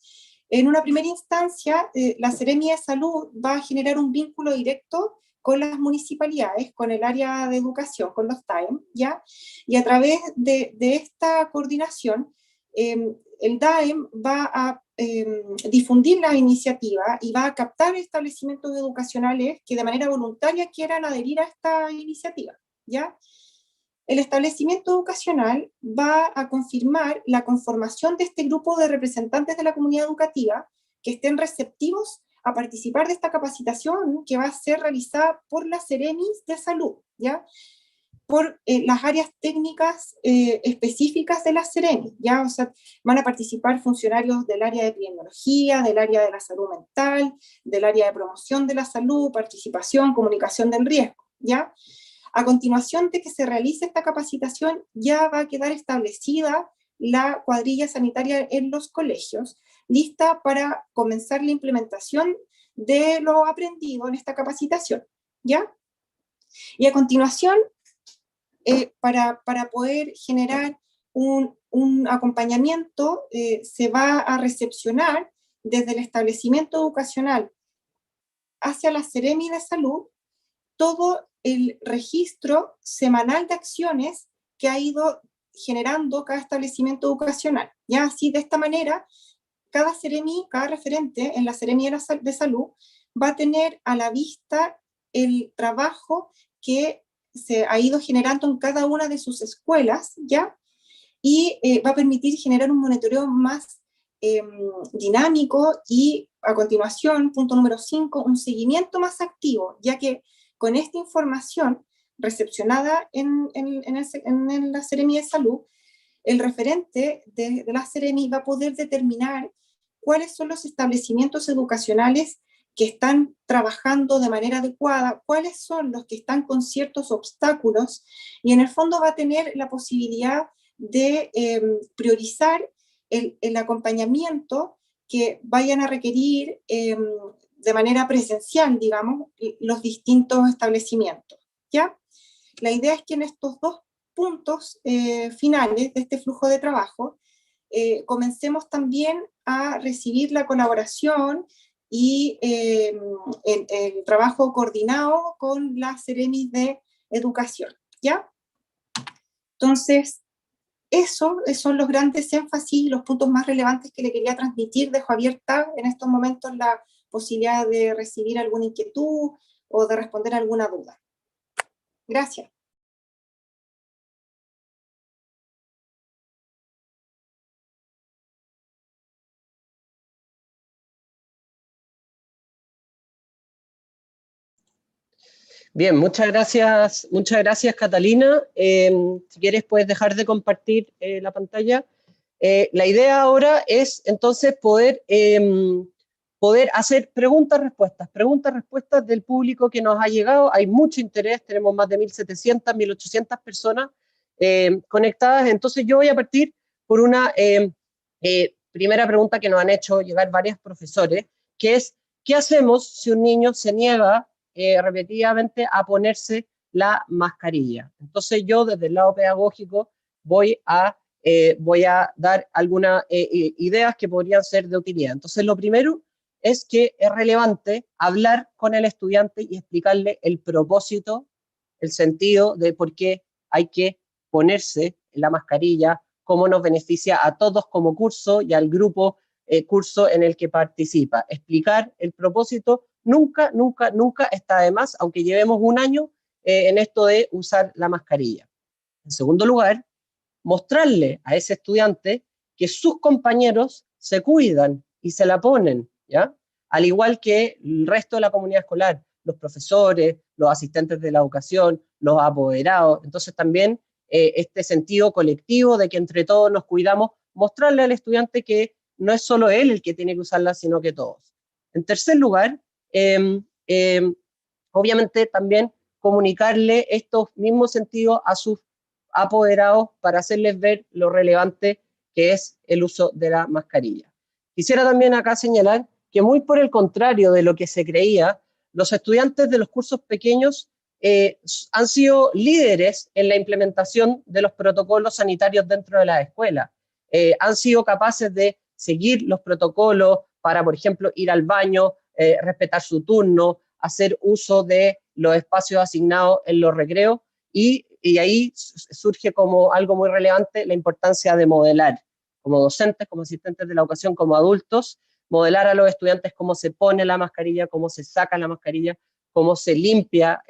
En una primera instancia, la Seremi de Salud va a generar un vínculo directo con las municipalidades, con el área de educación, con los DAEM, ¿ya? Y a través de esta coordinación, el DAEM va a difundir la iniciativa y va a captar establecimientos educacionales que de manera voluntaria quieran adherir a esta iniciativa, ¿ya? El establecimiento educacional va a confirmar la conformación de este grupo de representantes de la comunidad educativa que estén receptivos a participar de esta capacitación que va a ser realizada por las Seremis de Salud, ¿ya? Por las áreas técnicas específicas de las Seremis, ¿ya? O sea, van a participar funcionarios del área de epidemiología, del área de la salud mental, del área de promoción de la salud, participación, comunicación del riesgo, ¿ya? A continuación de que se realice esta capacitación, ya va a quedar establecida la cuadrilla sanitaria en los colegios, lista para comenzar la implementación de lo aprendido en esta capacitación, ¿ya? Y a continuación, para poder generar un acompañamiento, se va a recepcionar desde el establecimiento educacional hacia la Seremi de Salud todo el registro semanal de acciones que ha ido generando cada establecimiento educacional. Ya así, de esta manera, cada Seremi, cada referente en la Seremi de Salud va a tener a la vista el trabajo que se ha ido generando en cada una de sus escuelas, ¿ya? Y va a permitir generar un monitoreo más dinámico y, a continuación, punto número 5, un seguimiento más activo, ya que con esta información recepcionada en la Seremi de Salud, el referente de la Seremi va a poder determinar cuáles son los establecimientos educacionales que están trabajando de manera adecuada, cuáles son los que están con ciertos obstáculos, y en el fondo va a tener la posibilidad de priorizar el acompañamiento que vayan a requerir de manera presencial, digamos, los distintos establecimientos, ¿ya? La idea es que en estos dos puntos finales de este flujo de trabajo comencemos también a recibir la colaboración y el trabajo coordinado con las Seremis de Educación, ¿ya? Entonces, esos son los grandes énfasis y los puntos más relevantes que le quería transmitir. Dejo abierta en estos momentos la posibilidad de recibir alguna inquietud o de responder alguna duda. Gracias. Bien, muchas gracias Catalina. Si quieres puedes dejar de compartir la pantalla. La idea ahora es entonces poder hacer preguntas-respuestas del público que nos ha llegado. Hay mucho interés, tenemos más de 1.700, 1.800 personas conectadas. Entonces yo voy a partir por una primera pregunta que nos han hecho llegar varios profesores, que es, ¿qué hacemos si un niño se niega repetidamente a ponerse la mascarilla? Entonces yo desde el lado pedagógico voy a dar algunas ideas que podrían ser de utilidad. Entonces lo primero es que es relevante hablar con el estudiante y explicarle el propósito, el sentido de por qué hay que ponerse la mascarilla, cómo nos beneficia a todos como curso y al grupo curso en el que participa. Explicar el propósito nunca está de más, aunque llevemos un año en esto de usar la mascarilla. En segundo lugar, mostrarle a ese estudiante que sus compañeros se cuidan y se la ponen, ¿ya? Al igual que el resto de la comunidad escolar, los profesores, los asistentes de la educación, los apoderados. Entonces también este sentido colectivo de que entre todos nos cuidamos, mostrarle al estudiante que no es solo él el que tiene que usarla, sino que todos. En tercer lugar, obviamente también comunicarle estos mismos sentidos a sus apoderados para hacerles ver lo relevante que es el uso de la mascarilla. Quisiera también acá señalar que muy por el contrario de lo que se creía, los estudiantes de los cursos pequeños han sido líderes en la implementación de los protocolos sanitarios dentro de las escuelas. Han sido capaces de seguir los protocolos para, por ejemplo, ir al baño, respetar su turno, hacer uso de los espacios asignados en los recreos, y ahí surge como algo muy relevante la importancia de modelar, como docentes, como asistentes de la educación, como adultos, modelar a los estudiantes cómo se pone la mascarilla, cómo se saca la mascarilla, cómo se limpia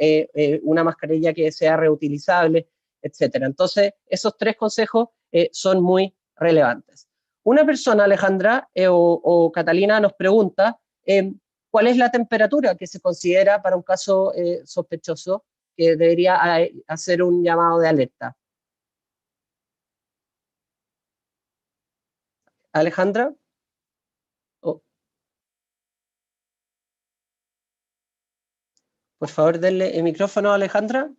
una mascarilla que sea reutilizable, etcétera. Entonces, esos tres consejos son muy relevantes. Una persona, Alejandra o Catalina, nos pregunta cuál es la temperatura que se considera para un caso sospechoso que debería hacer un llamado de alerta. Alejandra. Oh. Por favor, denle el micrófono a Alejandra.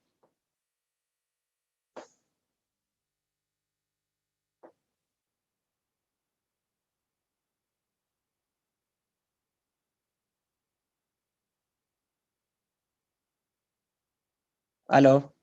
Aló.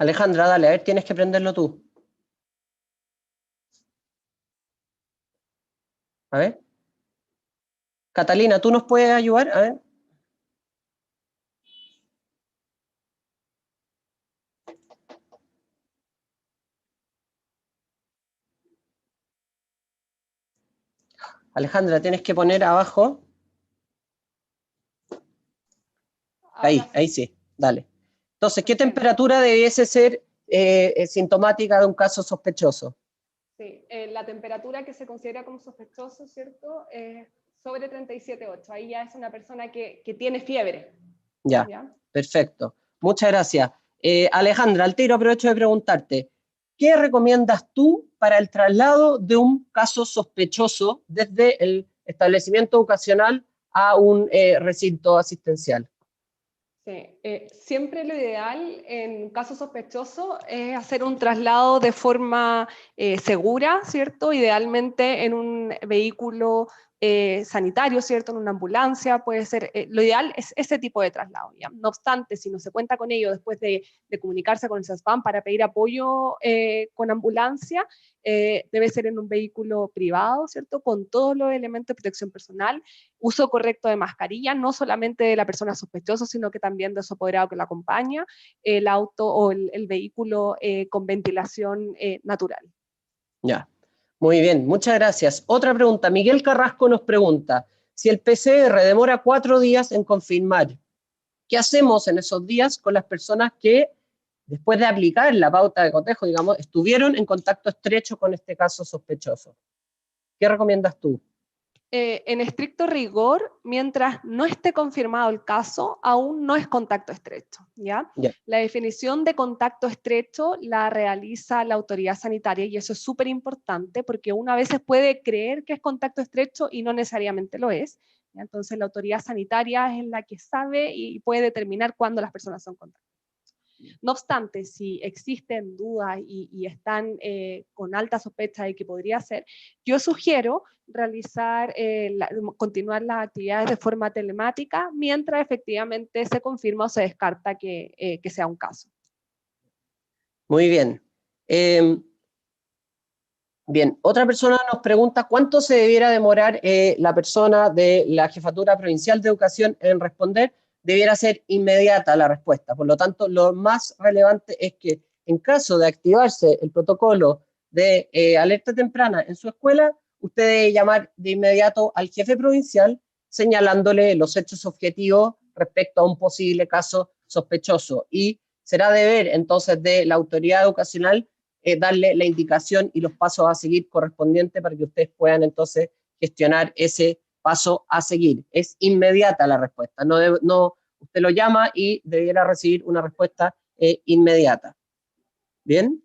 Alejandra, dale, a ver, tienes que prenderlo tú. A ver. Catalina, ¿tú nos puedes ayudar? A ver. Alejandra, tienes que poner abajo. Ahí sí, dale. Entonces, ¿qué temperatura debiese ser sintomática de un caso sospechoso? Sí, la temperatura que se considera como sospechoso, ¿cierto? Sobre 37,8. Ahí ya es una persona que tiene fiebre. Ya, ¿Ya? perfecto. Muchas gracias. Alejandra, al tiro aprovecho de preguntarte, ¿qué recomiendas tú para el traslado de un caso sospechoso desde el establecimiento educacional a un recinto asistencial? Sí, siempre lo ideal en caso sospechoso es hacer un traslado de forma segura, ¿cierto? Idealmente en un vehículo sanitario, ¿cierto? En una ambulancia, puede ser, lo ideal es ese tipo de traslado, ¿ya? No obstante, si no se cuenta con ello después de comunicarse con el CESFAM para pedir apoyo con ambulancia, debe ser en un vehículo privado, ¿cierto? Con todos los elementos de protección personal, uso correcto de mascarilla, no solamente de la persona sospechosa, sino que también de su apoderado que la acompaña, el auto o el vehículo con ventilación natural. Ya, muy bien, muchas gracias. Otra pregunta, Miguel Carrasco nos pregunta, si el PCR demora 4 días en confirmar, ¿qué hacemos en esos días con las personas que, después de aplicar la pauta de cotejo, digamos, estuvieron en contacto estrecho con este caso sospechoso? ¿Qué recomiendas tú? En estricto rigor, mientras no esté confirmado el caso, aún no es contacto estrecho, ¿ya? Ya. La definición de contacto estrecho la realiza la autoridad sanitaria y eso es súper importante porque uno a veces puede creer que es contacto estrecho y no necesariamente lo es. ¿Ya? Entonces la autoridad sanitaria es la que sabe y puede determinar cuándo las personas son contacto. No obstante, si existen dudas y están con alta sospecha de que podría ser, yo sugiero realizar, continuar las actividades de forma telemática mientras efectivamente se confirma o se descarta que sea un caso. Muy bien. Bien, otra persona nos pregunta cuánto se debiera demorar la persona de la Jefatura Provincial de Educación en responder. Debiera ser inmediata la respuesta. Por lo tanto, lo más relevante es que en caso de activarse el protocolo de alerta temprana en su escuela, usted debe llamar de inmediato al jefe provincial señalándole los hechos objetivos respecto a un posible caso sospechoso. Y será deber entonces de la autoridad educacional darle la indicación y los pasos a seguir correspondientes para que ustedes puedan entonces gestionar ese paso a seguir. Es inmediata la respuesta, no usted lo llama y debiera recibir una respuesta inmediata. Bien,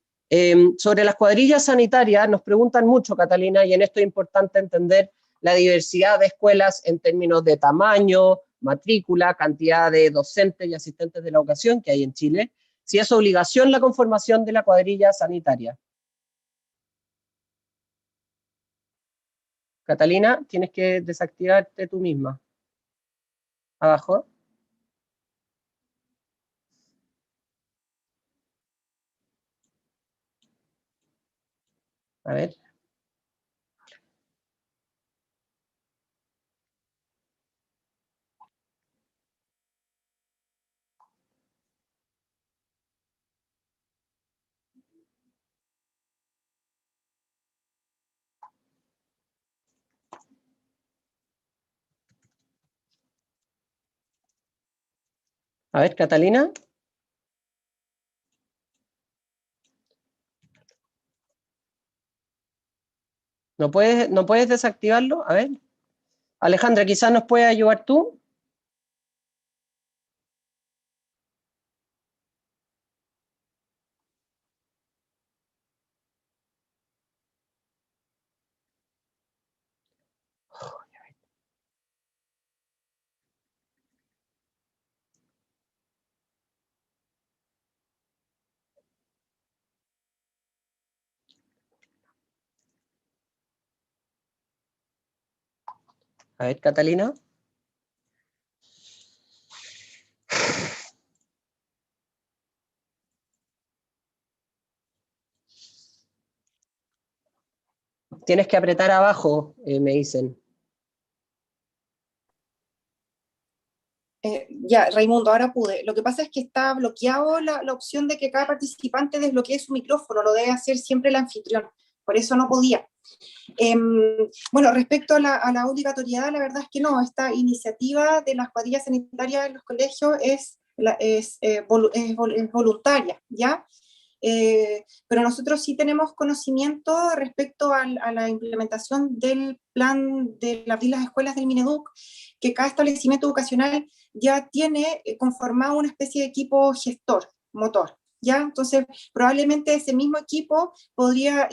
sobre las cuadrillas sanitarias nos preguntan mucho, Catalina, y en esto es importante entender la diversidad de escuelas en términos de tamaño, matrícula, cantidad de docentes y asistentes de la educación que hay en Chile, si es obligación la conformación de la cuadrilla sanitaria. Catalina, tienes que desactivarte tú misma. Abajo. A ver. A ver, Catalina. ¿No puedes desactivarlo? A ver. Alejandra, quizás nos puedes ayudar tú. A ver, Catalina. Tienes que apretar abajo, me dicen. Ya, Raimundo, ahora pude. Lo que pasa es que está bloqueado la opción de que cada participante desbloquee su micrófono, lo debe hacer siempre el anfitrión, por eso no podía. Bueno, respecto a la obligatoriedad, la verdad es que no, esta iniciativa de las cuadrillas sanitarias en los colegios es voluntaria, ¿ya? Pero nosotros sí tenemos conocimiento respecto a la implementación del plan de abrir las escuelas del Mineduc, que cada establecimiento educacional ya tiene conformado una especie de equipo gestor, motor, ¿ya? Entonces, probablemente ese mismo equipo podría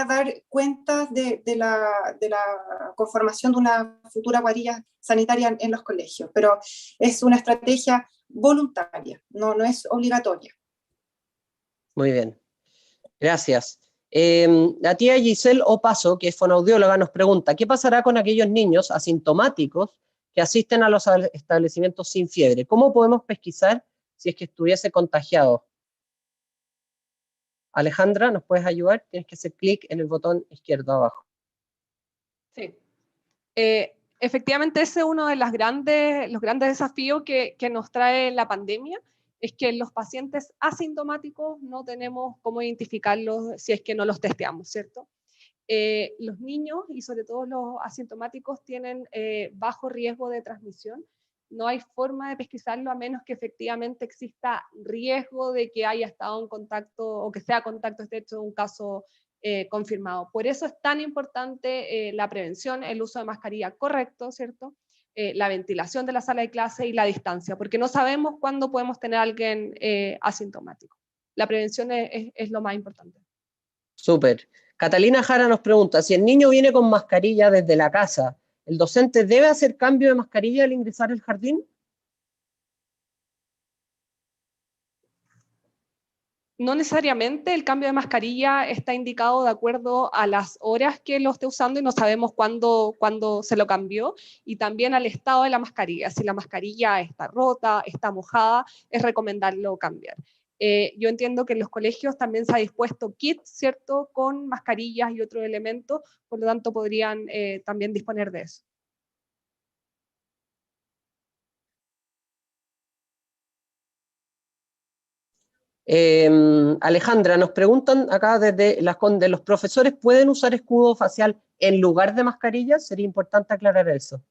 dar cuenta de la conformación de una futura cuadrilla sanitaria en los colegios, pero es una estrategia voluntaria, no es obligatoria. Muy bien, gracias. La tía Giselle Opaso, que es fonoaudióloga, nos pregunta, ¿qué pasará con aquellos niños asintomáticos que asisten a los establecimientos sin fiebre? ¿Cómo podemos pesquisar si es que estuviese contagiado? Alejandra, ¿nos puedes ayudar? Tienes que hacer clic en el botón izquierdo abajo. Sí. Efectivamente, ese es uno de los grandes desafíos que nos trae la pandemia, es que los pacientes asintomáticos no tenemos cómo identificarlos si es que no los testeamos, ¿cierto? Los niños y sobre todo los asintomáticos tienen bajo riesgo de transmisión. No hay forma de pesquisarlo a menos que efectivamente exista riesgo de que haya estado en contacto o que sea contacto estrecho de un caso confirmado. Por eso es tan importante la prevención, el uso de mascarilla correcto, ¿cierto? La ventilación de la sala de clase y la distancia, porque no sabemos cuándo podemos tener a alguien asintomático. La prevención es lo más importante. Súper. Catalina Jara nos pregunta, si el niño viene con mascarilla desde la casa, ¿el docente debe hacer cambio de mascarilla al ingresar al jardín? No necesariamente el cambio de mascarilla está indicado de acuerdo a las horas que lo esté usando y no sabemos cuándo se lo cambió, y también al estado de la mascarilla. Si la mascarilla está rota, está mojada, es recomendarlo cambiar. Yo entiendo que en los colegios también se ha dispuesto kits, ¿cierto?, con mascarillas y otros elementos, por lo tanto podrían también disponer de eso. Alejandra, nos preguntan acá desde las Condes, ¿los profesores pueden usar escudo facial en lugar de mascarilla? Sería importante aclarar eso.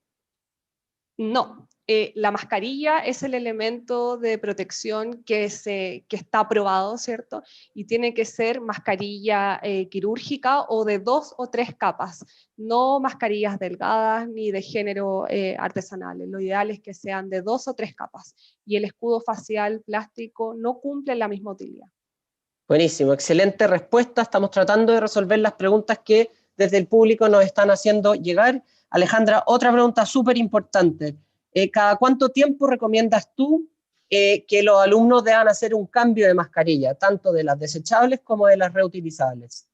No, la mascarilla es el elemento de protección que está aprobado, ¿cierto? Y tiene que ser mascarilla quirúrgica o de 2 o 3 capas, no mascarillas delgadas ni de género artesanales. Lo ideal es que sean de 2 o 3 capas, y el escudo facial plástico no cumple la misma utilidad. Buenísimo, excelente respuesta. Estamos tratando de resolver las preguntas que desde el público nos están haciendo llegar. Alejandra, otra pregunta súper importante. ¿Cada cuánto tiempo recomiendas tú que los alumnos deban hacer un cambio de mascarilla, tanto de las desechables como de las reutilizables?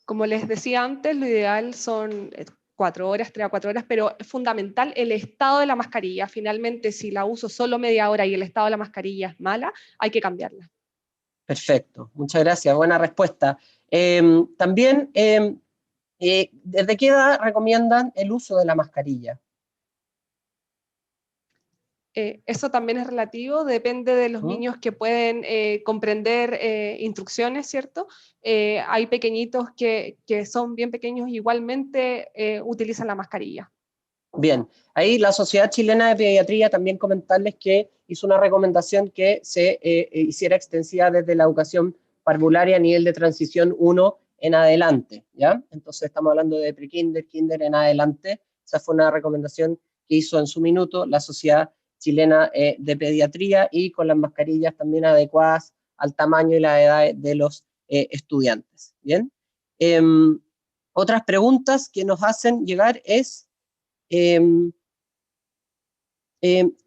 Como les decía antes, lo ideal son 4 horas, 3 a 4 horas, pero es fundamental el estado de la mascarilla. Finalmente, si la uso solo media hora y el estado de la mascarilla es mala, hay que cambiarla. Perfecto, muchas gracias, buena respuesta. También, ¿desde qué edad recomiendan el uso de la mascarilla? Eso también es relativo, depende de los niños que pueden comprender instrucciones, ¿cierto? Hay pequeñitos que son bien pequeños y igualmente utilizan la mascarilla. Bien, ahí la Sociedad Chilena de Pediatría, también comentarles que hizo una recomendación que se hiciera extensiva desde la educación parvularia a nivel de transición 1 en adelante, ¿ya? Entonces estamos hablando de pre-kinder, kinder en adelante. Esa fue una recomendación que hizo en su minuto la Sociedad Chilena de Pediatría, y con las mascarillas también adecuadas al tamaño y la edad de los estudiantes, ¿bien? Otras preguntas que nos hacen llegar es... ¿qué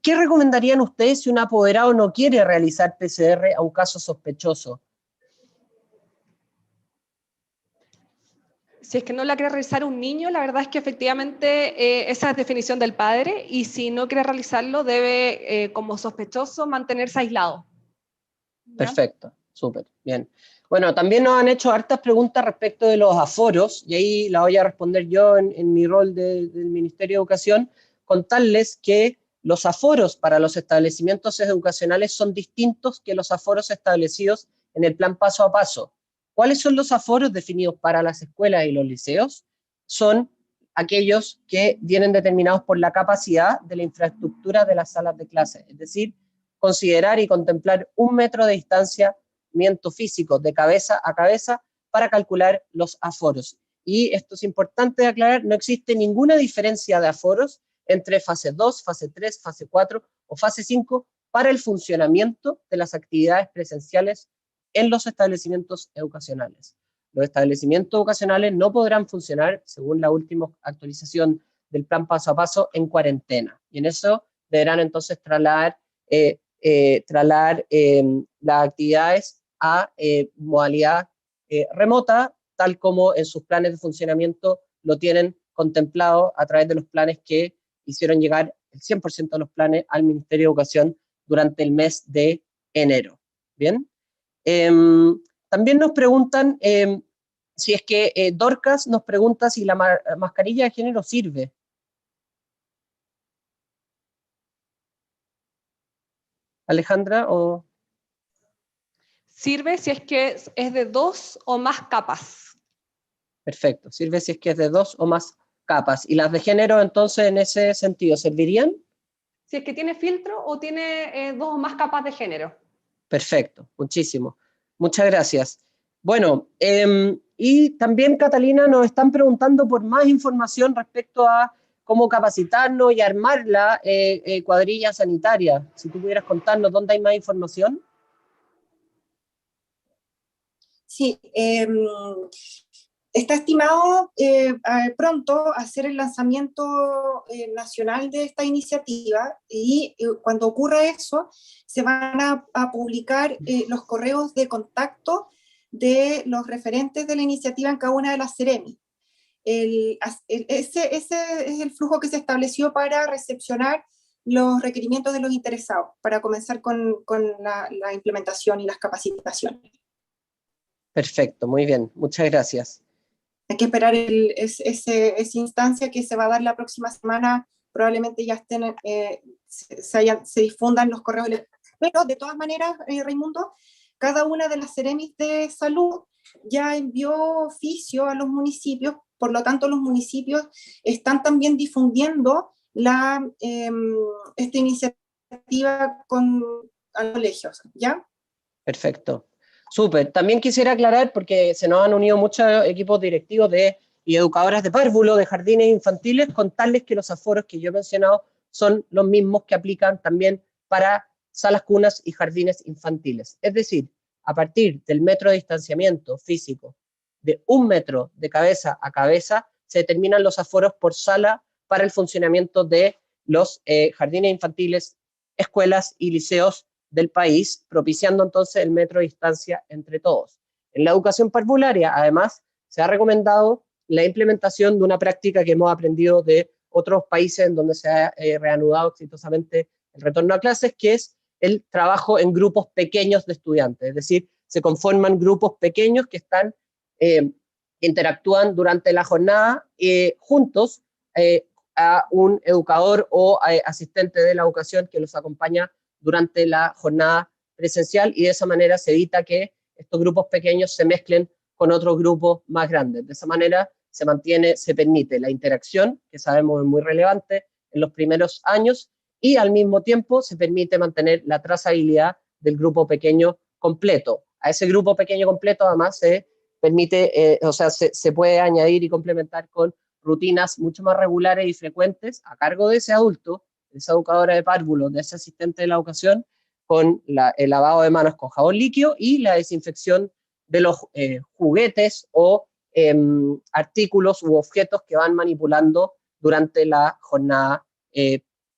recomendarían ustedes si un apoderado no quiere realizar PCR a un caso sospechoso? Si es que no la quiere realizar un niño, la verdad es que efectivamente esa es definición del padre, y si no quiere realizarlo, debe, como sospechoso, mantenerse aislado. ¿Ya? Perfecto, súper, bien. Bueno, también nos han hecho hartas preguntas respecto de los aforos, y ahí la voy a responder yo en mi rol del Ministerio de Educación, contarles que los aforos para los establecimientos educacionales son distintos que los aforos establecidos en el plan paso a paso. ¿Cuáles son los aforos definidos para las escuelas y los liceos? Son aquellos que vienen determinados por la capacidad de la infraestructura de las salas de clase, es decir, considerar y contemplar 1 metro de distanciamiento físico de cabeza a cabeza para calcular los aforos. Y esto es importante de aclarar, no existe ninguna diferencia de aforos entre fase 2, fase 3, fase 4 o fase 5 para el funcionamiento de las actividades presenciales en los establecimientos educacionales. Los establecimientos educacionales no podrán funcionar, según la última actualización del plan paso a paso, en cuarentena. Y en eso deberán entonces trasladar las actividades a modalidad remota, tal como en sus planes de funcionamiento lo tienen contemplado a través de los planes que hicieron llegar el 100% de los planes al Ministerio de Educación durante el mes de enero. ¿Bien? También nos preguntan si es que Dorcas nos pregunta si la mascarilla de género sirve. Alejandra, o... Sirve si es que es de 2 o más capas. Perfecto, sirve si es que es de 2 o más capas. ¿Y las de género, entonces, en ese sentido, servirían? Si es que tiene filtro o tiene 2 o más capas de género. Perfecto, muchísimo. Muchas gracias. Bueno, y también, Catalina, nos están preguntando por más información respecto a cómo capacitarnos y armar la cuadrilla sanitaria. Si tú pudieras contarnos dónde hay más información. Sí, está estimado pronto hacer el lanzamiento nacional de esta iniciativa y cuando ocurra eso se van a publicar los correos de contacto de los referentes de la iniciativa en cada una de las Ceremi. Ese es el flujo que se estableció para recepcionar los requerimientos de los interesados, para comenzar con la implementación y las capacitaciones. Perfecto, muy bien, muchas gracias. Hay que esperar esa instancia que se va a dar la próxima semana, probablemente ya estén, se difundan los correos electrónicos. Pero de todas maneras, Raimundo, cada una de las Ceremis de salud ya envió oficio a los municipios, por lo tanto los municipios están también difundiendo esta iniciativa a los colegios, ¿ya? Perfecto. Súper. También quisiera aclarar, porque se nos han unido muchos equipos directivos y educadoras de párvulo, de jardines infantiles, contarles que los aforos que yo he mencionado son los mismos que aplican también para salas cunas y jardines infantiles. Es decir, a partir del metro de distanciamiento físico de 1 metro de cabeza a cabeza, se determinan los aforos por sala para el funcionamiento de los jardines infantiles, escuelas y liceos del país, propiciando entonces el metro de distancia entre todos. En la educación parvularia, además, se ha recomendado la implementación de una práctica que hemos aprendido de otros países en donde se ha reanudado exitosamente el retorno a clases, que es el trabajo en grupos pequeños de estudiantes, es decir, se conforman grupos pequeños que interactúan durante la jornada juntos a un educador o asistente de la educación que los acompaña durante la jornada presencial, y de esa manera se evita que estos grupos pequeños se mezclen con otros grupos más grandes. De esa manera se permite la interacción, que sabemos es muy relevante en los primeros años, y al mismo tiempo se permite mantener la trazabilidad del grupo pequeño completo. A ese grupo pequeño completo además se permite, se puede añadir y complementar con rutinas mucho más regulares y frecuentes a cargo de ese adulto, de esa educadora de párvulos, de ese asistente de la educación, con el lavado de manos con jabón líquido y la desinfección de los juguetes o artículos u objetos que van manipulando durante la jornada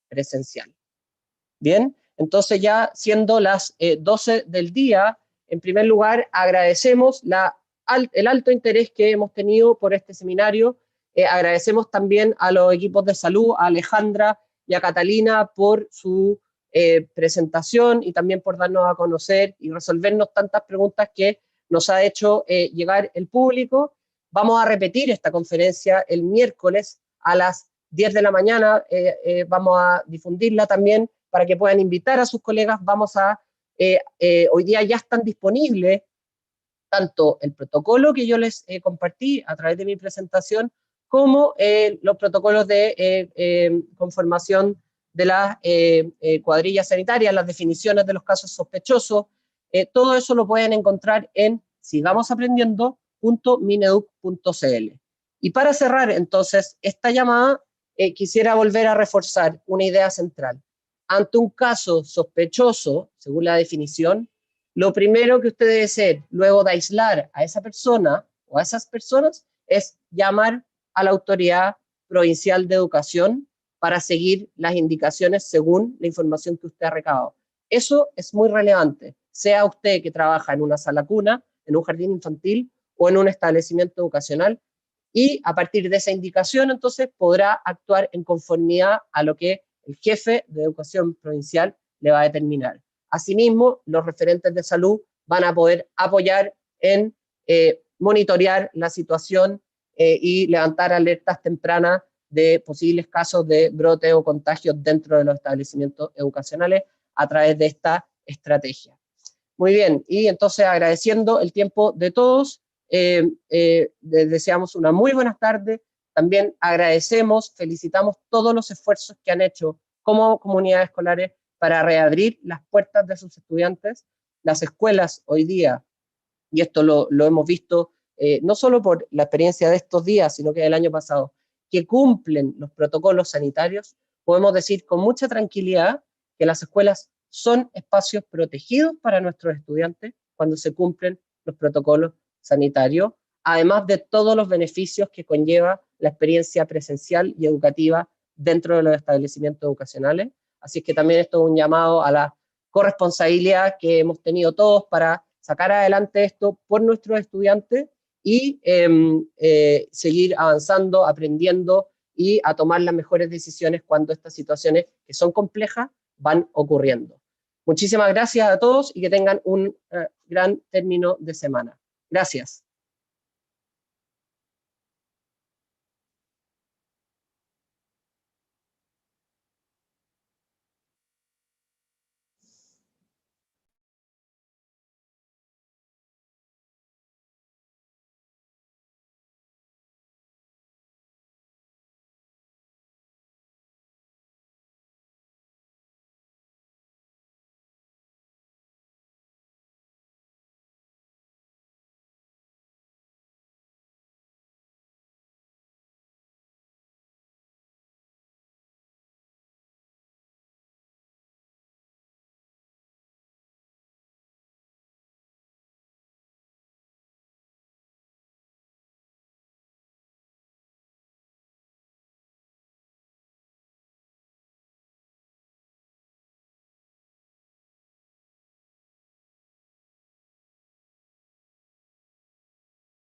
presencial. Bien, entonces ya siendo las 12 del día, en primer lugar agradecemos el alto interés que hemos tenido por este seminario. Agradecemos también a los equipos de salud, a Alejandra y a Catalina por su presentación y también por darnos a conocer y resolvernos tantas preguntas que nos ha hecho llegar el público. Vamos a repetir esta conferencia el miércoles a las 10 de la mañana, vamos a difundirla también para que puedan invitar a sus colegas. Hoy día ya están disponibles tanto el protocolo que yo les compartí a través de mi presentación, como los protocolos de conformación de las cuadrillas sanitarias, las definiciones de los casos sospechosos. Todo eso lo pueden encontrar en sigamosaprendiendo.mineduc.cl. Y para cerrar entonces esta llamada, quisiera volver a reforzar una idea central. Ante un caso sospechoso, según la definición, lo primero que usted debe hacer, luego de aislar a esa persona o a esas personas, es llamar a la autoridad provincial de educación para seguir las indicaciones según la información que usted ha recabado. Eso es muy relevante, sea usted que trabaja en una sala cuna, en un jardín infantil o en un establecimiento educacional, y a partir de esa indicación entonces podrá actuar en conformidad a lo que el jefe de educación provincial le va a determinar. Asimismo, los referentes de salud van a poder apoyar en monitorear la situación y levantar alertas tempranas de posibles casos de brote o contagios dentro de los establecimientos educacionales a través de esta estrategia. Muy bien, y entonces agradeciendo el tiempo de todos, les deseamos una muy buena tarde. También agradecemos, felicitamos todos los esfuerzos que han hecho como comunidades escolares para reabrir las puertas de sus estudiantes. Las escuelas hoy día, y esto lo hemos visto no solo por la experiencia de estos días, sino que del año pasado, que cumplen los protocolos sanitarios, podemos decir con mucha tranquilidad que las escuelas son espacios protegidos para nuestros estudiantes cuando se cumplen los protocolos sanitarios, además de todos los beneficios que conlleva la experiencia presencial y educativa dentro de los establecimientos educacionales. Así que también esto es un llamado a la corresponsabilidad que hemos tenido todos para sacar adelante esto por nuestros estudiantes y seguir avanzando, aprendiendo y a tomar las mejores decisiones cuando estas situaciones que son complejas van ocurriendo. Muchísimas gracias a todos y que tengan un gran término de semana. Gracias.